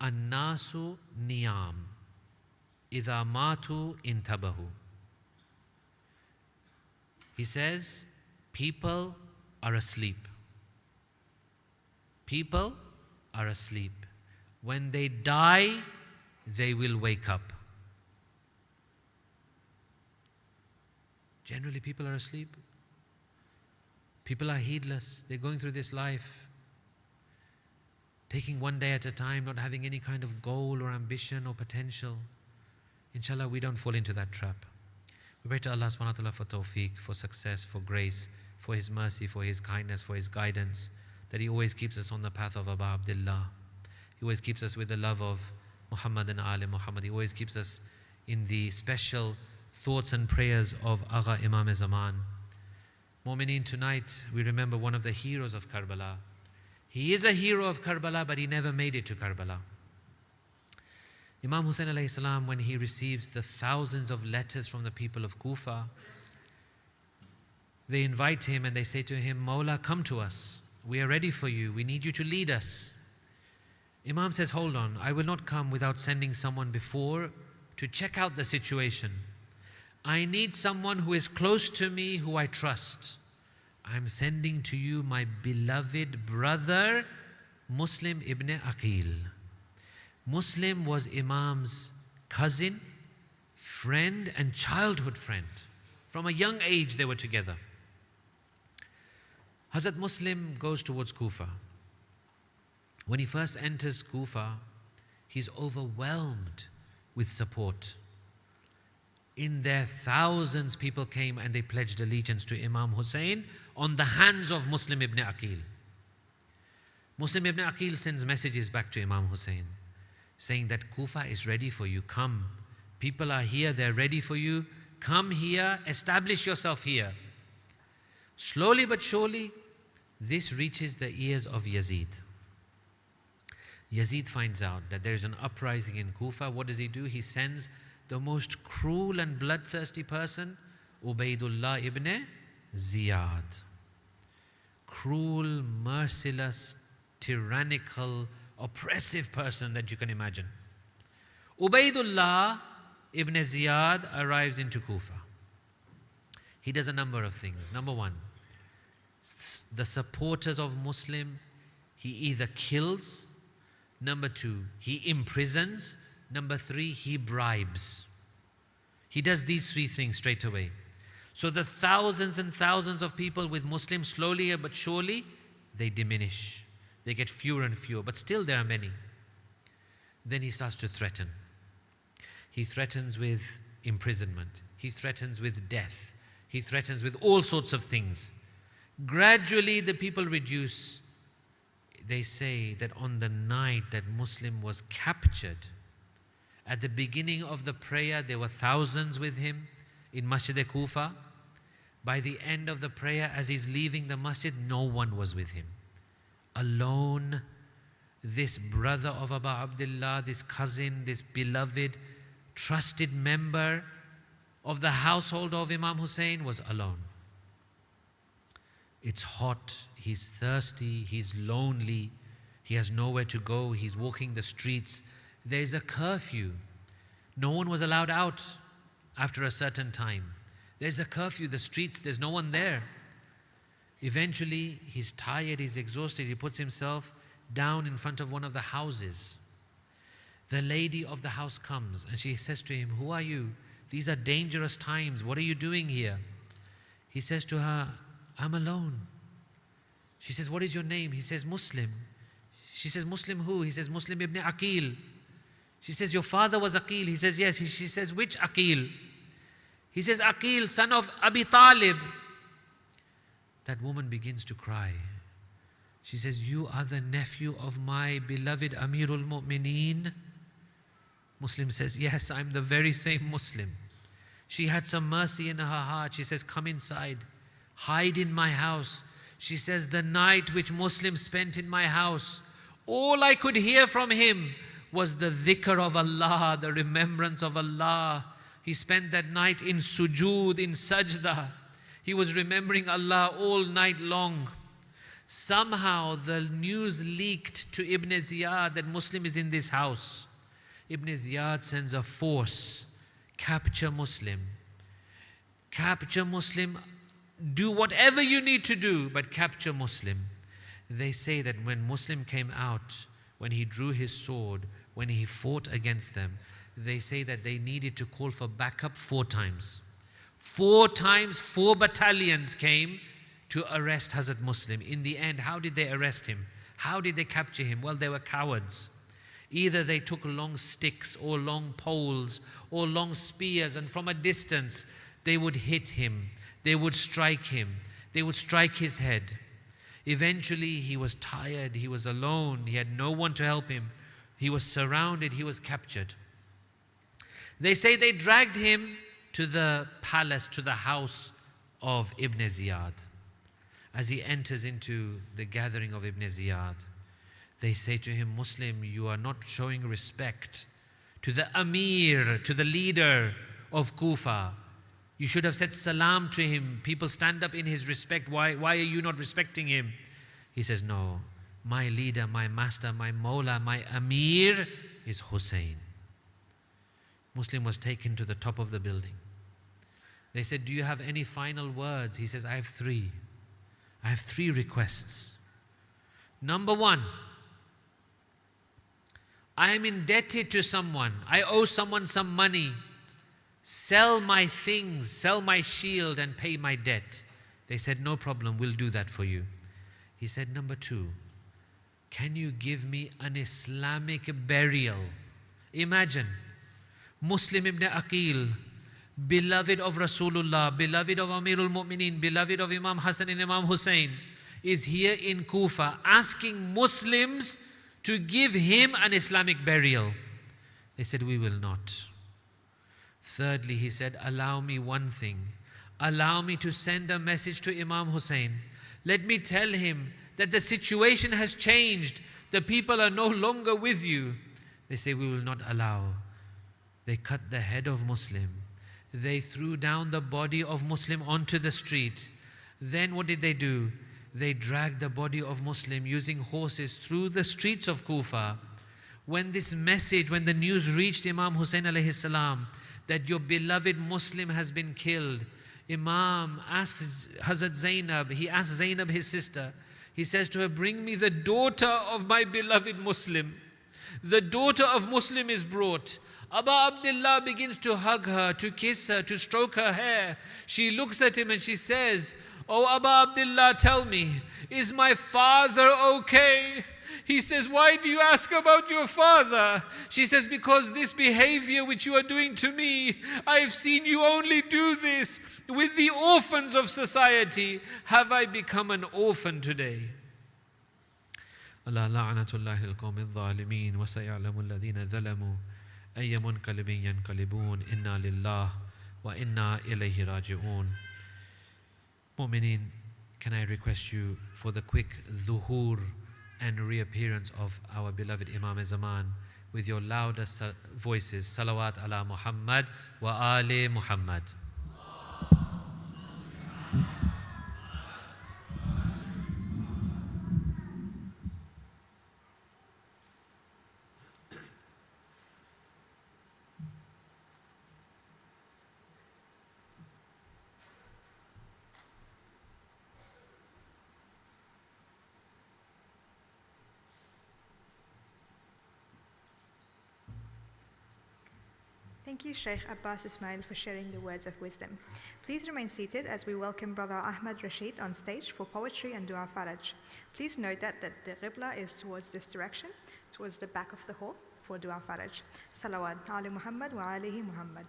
An-nasu niyam, idha matu intabahu. He says, people are asleep. People are asleep. When they die, they will wake up. Generally, people are asleep. People are heedless. They're going through this life, taking one day at a time, not having any kind of goal or ambition or potential. Inshallah, we don't fall into that trap. We pray to Allah subhanahu wa ta'ala for tawfiq, for success, for grace, for His mercy, for His kindness, for His guidance, that He always keeps us on the path of Aba Abdullah. He always keeps us with the love of Muhammad and Ali Muhammad. He always keeps us in the special thoughts and prayers of Agha Imam Zaman. Mu'mineen, tonight we remember one of the heroes of Karbala. He is a hero of Karbala, but he never made it to Karbala. Imam Hussain alayhi salam, when he receives the thousands of letters from the people of Kufa, they invite him and they say to him, Mawla, come to us. We are ready for you. We need you to lead us. Imam says, hold on, I will not come without sending someone before to check out the situation. I need someone who is close to me, who I trust. I'm sending to you my beloved brother, Muslim ibn Aqil. Muslim was Imam's cousin, friend and childhood friend. From a young age they were together. Hazrat Muslim goes towards Kufa. When he first enters Kufa, he's overwhelmed with support. In their thousands, people came and they pledged allegiance to Imam Hussain on the hands of Muslim ibn Aqil. Muslim ibn Aqil sends messages back to Imam Hussain, saying that Kufa is ready for you. Come. People are here, they're ready for you. Come here, establish yourself here. Slowly but surely, this reaches the ears of Yazid. Yazid finds out that there is an uprising in Kufa. What does he do? He sends the most cruel and bloodthirsty person, Ubaydullah ibn Ziyad. Cruel, merciless, tyrannical, oppressive person that you can imagine. Ubaydullah ibn Ziyad arrives into Kufa. He does a number of things. Number one, the supporters of Muslim, he either kills. Number two, he imprisons. Number three, he bribes. He does these three things straight away. So the thousands and thousands of people with Muslims, slowly but surely, they diminish. They get fewer and fewer, but still there are many. Then he starts to threaten. He threatens with imprisonment. He threatens with death. He threatens with all sorts of things. Gradually the people reduce. They say that on the night that Muslim was captured, at the beginning of the prayer there were thousands with him in Masjid Kufa. By the end of the prayer, as he's leaving the masjid, no one was with him. Alone, this brother of Abu Abdullah, this cousin, this beloved, trusted member of the household of Imam Hussein was alone. It's hot, he's thirsty, he's lonely, he has nowhere to go, he's walking the streets. There's a curfew. No one was allowed out after a certain time. There's a curfew, the streets, there's no one there. Eventually, he's tired, he's exhausted, he puts himself down in front of one of the houses. The lady of the house comes and she says to him, "Who are you? These are dangerous times. What are you doing here?" He says to her, "I'm alone." She says, "What is your name?" He says, "Muslim." She says, "Muslim who?" He says, "Muslim ibn Aqil." She says, "Your father was Aqil." He says, "Yes." She says, "Which Aqil?" He says, "Aqil, son of Abi Talib." That woman begins to cry. She says, "You are the nephew of my beloved Amirul Mu'mineen?" Muslim says, "Yes, I'm the very same Muslim." She had some mercy in her heart. She says, "Come inside, hide in my house." She says, "The night which Muslim spent in my house, all I could hear from him was the dhikr of Allah, the remembrance of Allah. He spent that night in sujood, in sajda. He was remembering Allah all night long. Somehow the news leaked to Ibn Ziyad that Muslim is in this house. Ibn Ziyad sends a force, capture Muslim. Capture Muslim, do whatever you need to do, but capture Muslim. They say that when Muslim came out, when he drew his sword, when he fought against them, they say that they needed to call for backup 4 times. 4 times, 4 battalions came to arrest Hazrat Muslim. In the end, how did they arrest him? How did they capture him? Well, they were cowards. Either they took long sticks or long poles or long spears, and from a distance they would hit him, they would strike him, they would strike his head. Eventually he was tired, he was alone, he had no one to help him. He was surrounded, he was captured. They say they dragged him to the palace, to the house of Ibn Ziyad. As he enters into the gathering of Ibn Ziyad, they say to him, "Muslim, you are not showing respect to the Amir, to the leader of Kufa. You should have said salam to him. People stand up in his respect. Why are you not respecting him?" He says, "No, my leader, my master, my Mawla, my Amir is Hussein." Muslim was taken to the top of the building. They said, "Do you have any final words?" He says, "I have 3. I have 3 requests. Number 1, I am indebted to someone. I owe someone some money. Sell my things, sell my shield and pay my debt." They said, "No problem, we'll do that for you." He said, "Number 2, can you give me an Islamic burial?" Imagine, Muslim ibn Aqil, beloved of Rasulullah, beloved of Amirul Mu'mineen, beloved of Imam Hassan and Imam Hussein, is here in Kufa asking Muslims to give him an Islamic burial. They said, we will not. Thirdly, he said, allow me one thing. Allow me to send a message to Imam Hussein. Let me tell him that the situation has changed. The people are no longer with you. They say, we will not allow. They cut the head of Muslim. They threw down the body of Muslim onto the street. Then what did they do? They dragged the body of Muslim using horses through the streets of Kufa. When this message, when the news reached Imam Hussein alayhi salam, that your beloved Muslim has been killed, Imam asks Hazrat Zainab, he asks Zainab his sister, he says to her, bring me the daughter of my beloved Muslim. The daughter of Muslim is brought. Abba Abdullah begins to hug her, to kiss her, to stroke her hair. She looks at him and she says, oh Abba Abdullah, tell me, is my father okay? He says, why do you ask about your father? She says, because this behavior which you are doing to me, I have seen you only do this with the orphans of society. Have I become an orphan today? Allah la'natullahi al-qawmi al-zalimin wa saya'lamu alladhina zalamu ayya munqalibin yanqalibun inna lillah wa inna ilayhi raji'un. Mu'mineen, can I request you for the quick dhuhur and reappearance of our beloved Imam Zaman with your loudest voices. Salawat ala Muhammad wa ali Muhammad. Thank you, Shaykh Abbas Ismail, for sharing the words of wisdom. Please remain seated as we welcome Brother Ahmad Rashid on stage for poetry and dua faraj. Please note that the qibla is towards this direction, towards the back of the hall for dua faraj. Salawat ala Muhammad wa alihi Muhammad.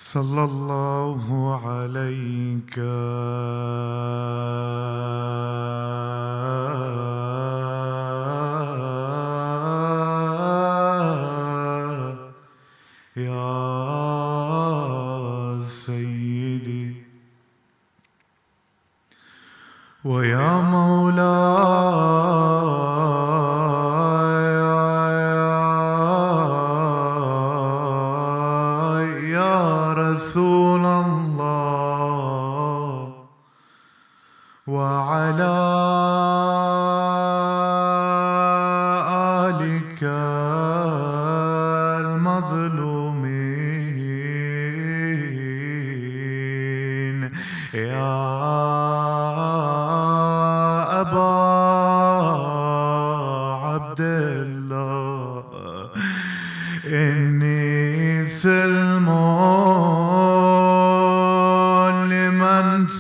صلى الله عليك يا سيدي ويا مولاي رسول الله وعلى آلك المظلومين يا أبا عبد الله إني سلم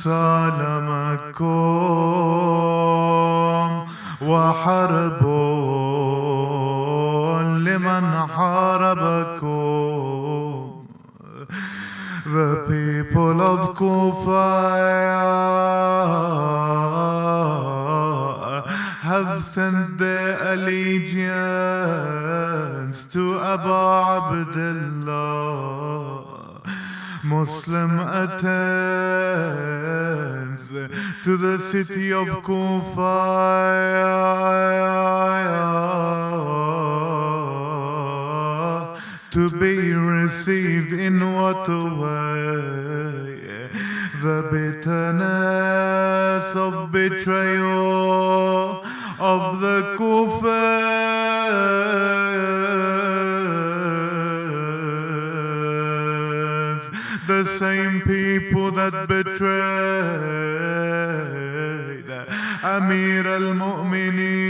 سالمكم وحرب لمن حاربكم. The people of Kufa have sent their allegiance to Abu Abdullah. Muslim attends to the city of Kufa to be received in what way? The bitterness of betrayal of the Kufans, the same people that betrayed Amir al-Mu'mineen.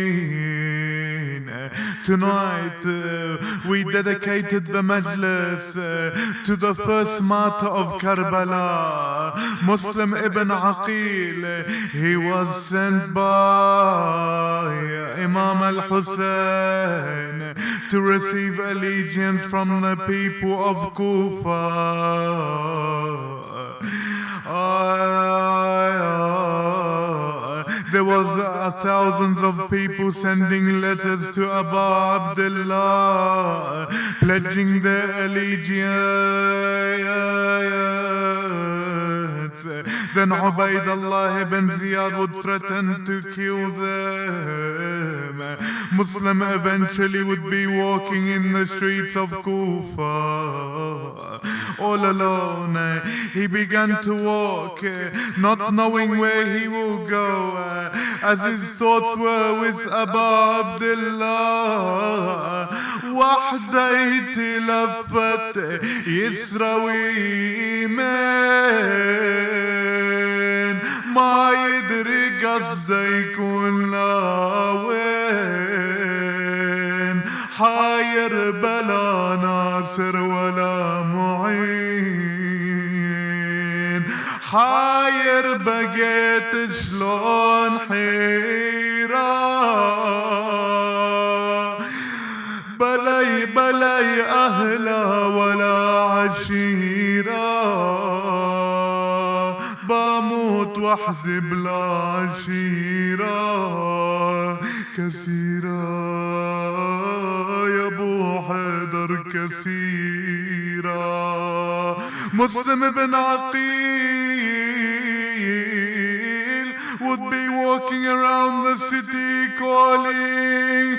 Tonight we dedicated the majlis to the first martyr of Karbala, Muslim ibn Aqil. He was sent by Imam al-Hussein to receive allegiance from the people of Kufa. There was thousands of people sending letters to Abu Abdullah, pledging their allegiance. Then Ubaydullah ibn Ziyad would threaten to kill them. Muslim eventually would be walking in the streets of Kufa. All alone, he began to walk, not knowing where he will go, as his thoughts were with Abu Abdullah. وحدي تلفت يسرى ويمين ما يدري قصده يكون وين حاير بلا ناصر ولا معين حاير بقيت شلون حيرة بلاي أهلا ولا عشيرة بموت وحدي بلا عشيرة كثيرة يا أبو حيدر كثيرة. مسلم بن عقيل would be walking around the city calling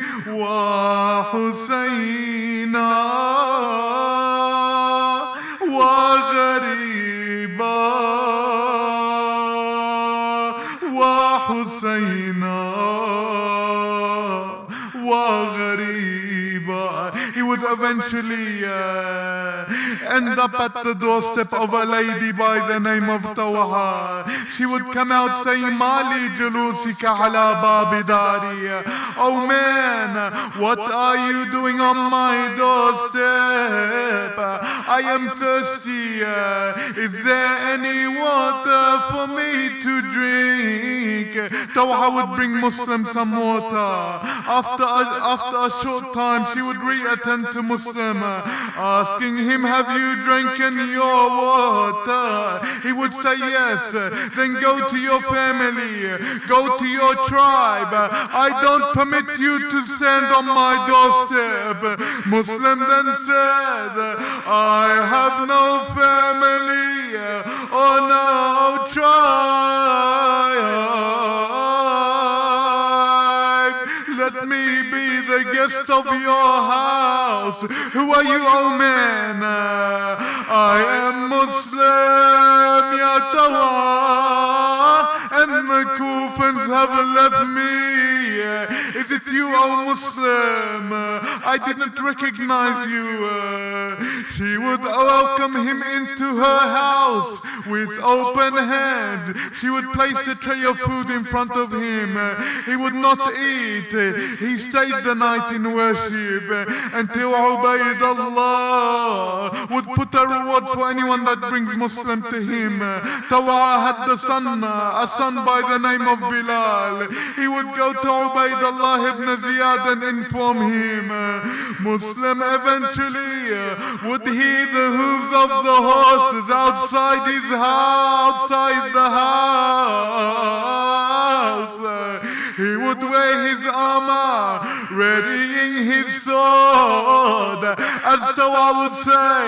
وحسينا وغريبا وحسينا وغريبا. He would eventually end up at the doorstep of a lady by the name of Tawha. She would come out saying, Mali julusika ala babi dari. Oh man, what are you doing on my doorstep? I am thirsty. Is there any water for me to drink? Tawha would bring Muslim some water. After a short time, she would reattend to Muslim, asking him, have you drinking your water? He would say yes. Then go to your family, go to your tribe. I don't permit you to stand on my doorstep. Muslim then said, I have no family or no tribe. Let me be the guest of your house. Who are you, oh man? I am Muslim, Ya Tawha, and the Kufans have left me. Is it you, oh Muslim? I didn't recognize you. She would welcome him into her house with open hands. She would place a tray of food in front of him. He would not eat. He stayed the night in worship until Ubaydullah would put a reward for anyone that brings Muslim to him. Tawha had a son by the name of Bilal. He would go to Ubaydullah ibn Ziyad and inform him. Muslim eventually would hear the hooves of the horses outside his house, outside the house. He would wear his armor, readying his sword, as Tawha would say,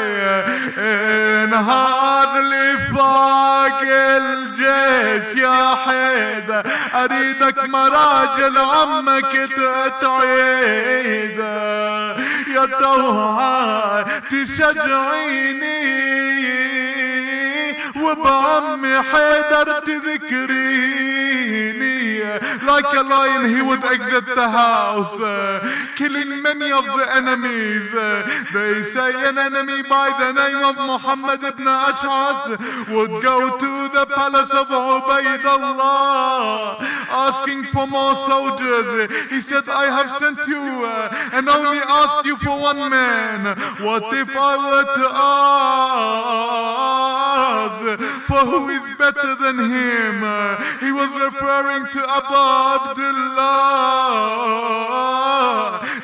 انهار لفاق الجيش يا حيدر أريدك مراجل عمك تعيد يا Tawha تشجعيني وبعمي حيدر تذكريني. Like a lion he would exit the house, killing many of the enemies. They say an enemy by the name of Muhammad ibn Ash'as would go to the palace of Ubaydullah asking for more soldiers. He said, I have sent you and only asked you for one man. What if I were to ask for who is better than him? He was referring to Abu Abdullah.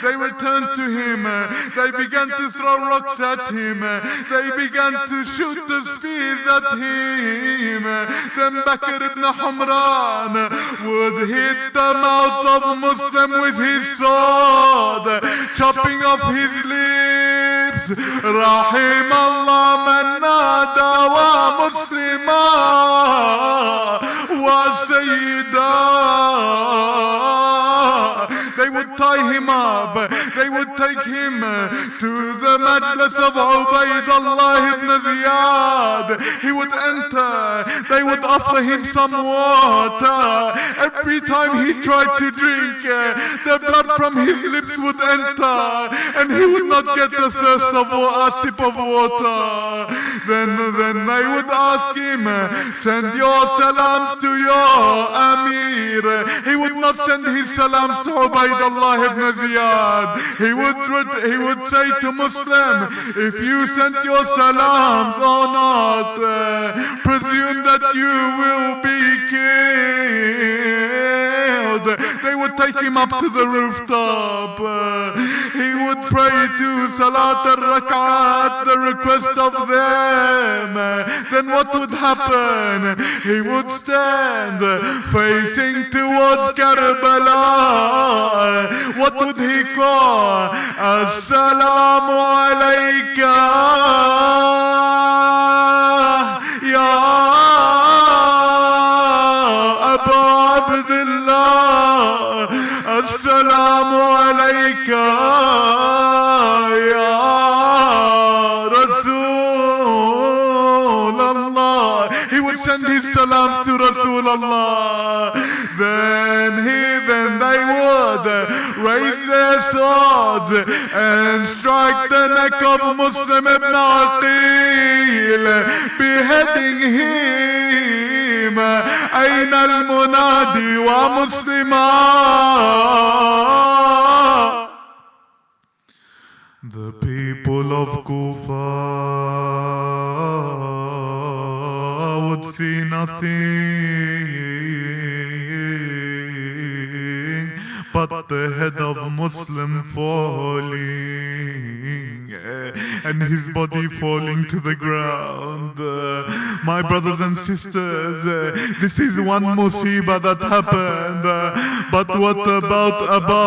They returned to him. They began to throw rocks at him. They began to shoot the spears at him. Then Bakr ibn Humran would hit the mouth of Muslim with his sword, chopping off his lips. Rahim Allah man nada wa muslima wa sayyida. They would tie him up. They would take him to the majlis of Ubaydullah ibn Ziyad. He would enter. They would offer him some water. Every time he tried to drink, the blood from his lips would enter, and he would not get the thirst of a sip of water. Then they would ask him, send your salams to your Amir. He would not send his salams to Ubaydullah ibn Ziyad. He would say to Muslim, if you sent your salams or not, presume that you will be killed. They would take him up to the rooftop. He would pray to Salat al-Rak'at, the request of them. Then what would happen? He would stand facing towards Karbala. What would he call? As-salamu alayka ya Abu Abdullah. As-salamu alayka ya Rasulullah. He would send his salams to Rasulullah. Then they would raise their swords and strike the neck of Muslim ibn Aqil, beheading him. أين المنادي ومسلما. The people of Kufa would see nothing but the head of Muslim falling and his body falling to the ground. My brothers and sisters, this is one musibah that happened. But what about Abu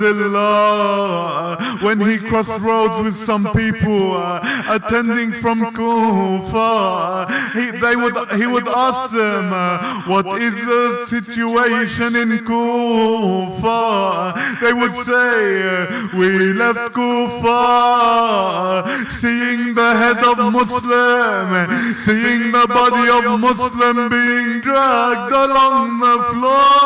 Abdullah? When he crossed roads with some people attending from Kufa, he would ask them, what is the situation in Kufa? They would say, we left Kufa, seeing the head of Muslim, seeing the body of Muslim being dragged along the floor.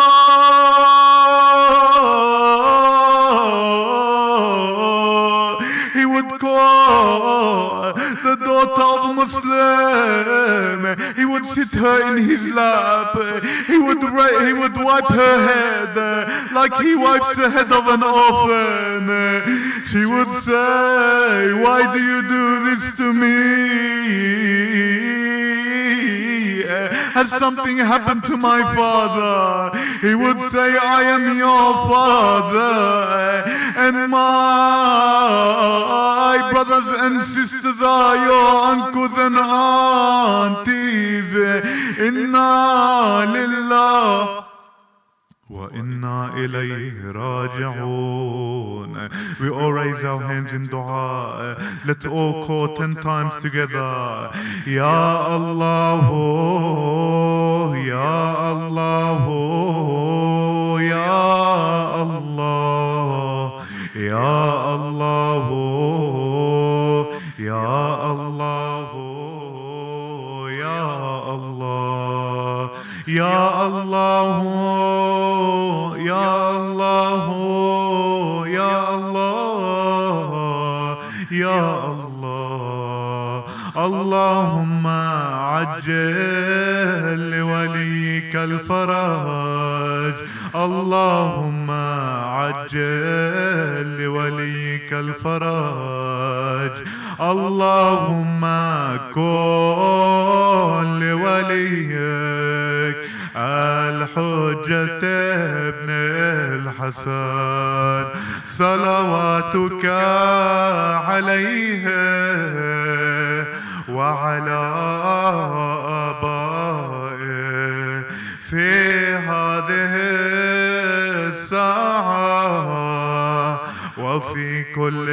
He would call the daughter of Muslim. He would sit her in his lap. He would wipe her head like he wipes the head of an orphan. She would say, why do you do this to me? Has something happened to my father? He would say, I am your father, and my brothers and sisters are your uncles and aunties. Inna lillah wa inna ilayhi raji'un. We all raise our hands in dua. Let's all call 10 times together. Ya Allah, Ya Allah, Ya Allah, Ya Allah, Ya Allah, Ya Allah, Ya Allah, Ya Allah, Ya Allah, Ya Allah. Allahumma ajjal liwaliyika al-faraj. Allahumma ajjal liwaliyika al-faraj. Allahumma kun liwaliyik الحجة ابن الحسن صلواتك عليه وعلى آبائه في هذه الساعة وفي كل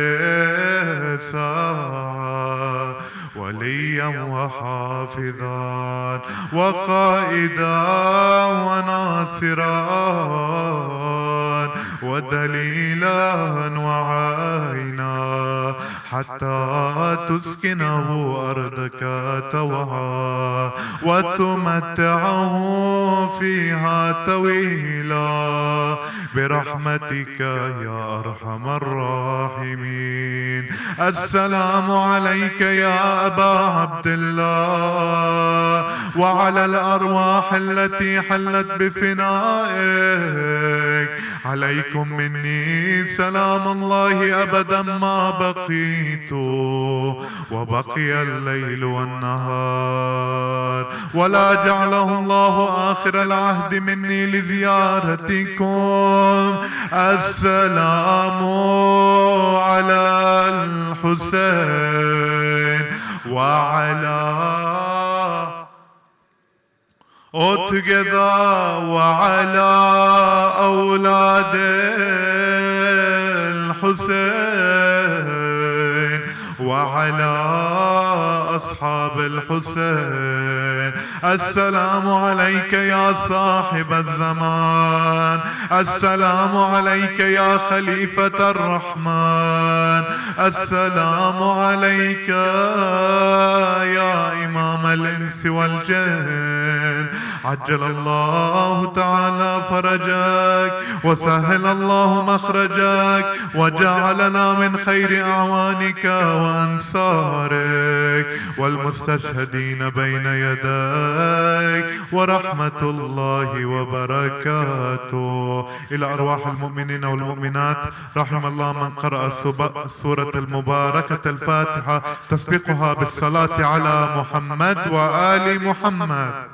ساعة وليا وحافظا وقائدا وناصرا ودليلا وعينا حتى تسكنه أرضك توعا وتمتعه فيها طويلا برحمتك يا أرحم الراحمين. السلام عليك يا أبا عبد الله وعلى الأرواح التي حلت بفنائك. عليكم مني سلام الله أبدا ما بقيت وبقي الليل والنهار، ولا جعله الله آخر العهد مني لزيارتكم. السلام على الحسين وعلى all together وعلى أولاد الحسين وعلى أصحاب الحسين. السلام عليك يا صاحب الزمان، السلام عليك يا خليفة الرحمن، السلام عليك يا إمام الإنس والجن. عجل الله تعالى فرجك وسهل الله مخرجك وجعلنا من خير أعوانك وأنصارك والمستشهدين بين يديك ورحمة الله وبركاته. إلى أرواح المؤمنين والمؤمنات رحم الله من قرأ السورة المباركة الفاتحة تسبقها بالصلاة على محمد وآل محمد.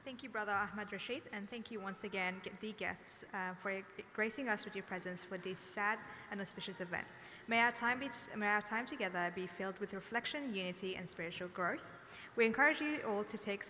Thank you, Brother Ahmad Rashid, and thank you once again, the guests, for gracing us with your presence for this sad and auspicious event. May our time together be filled with reflection, unity, and spiritual growth. We encourage you all to take some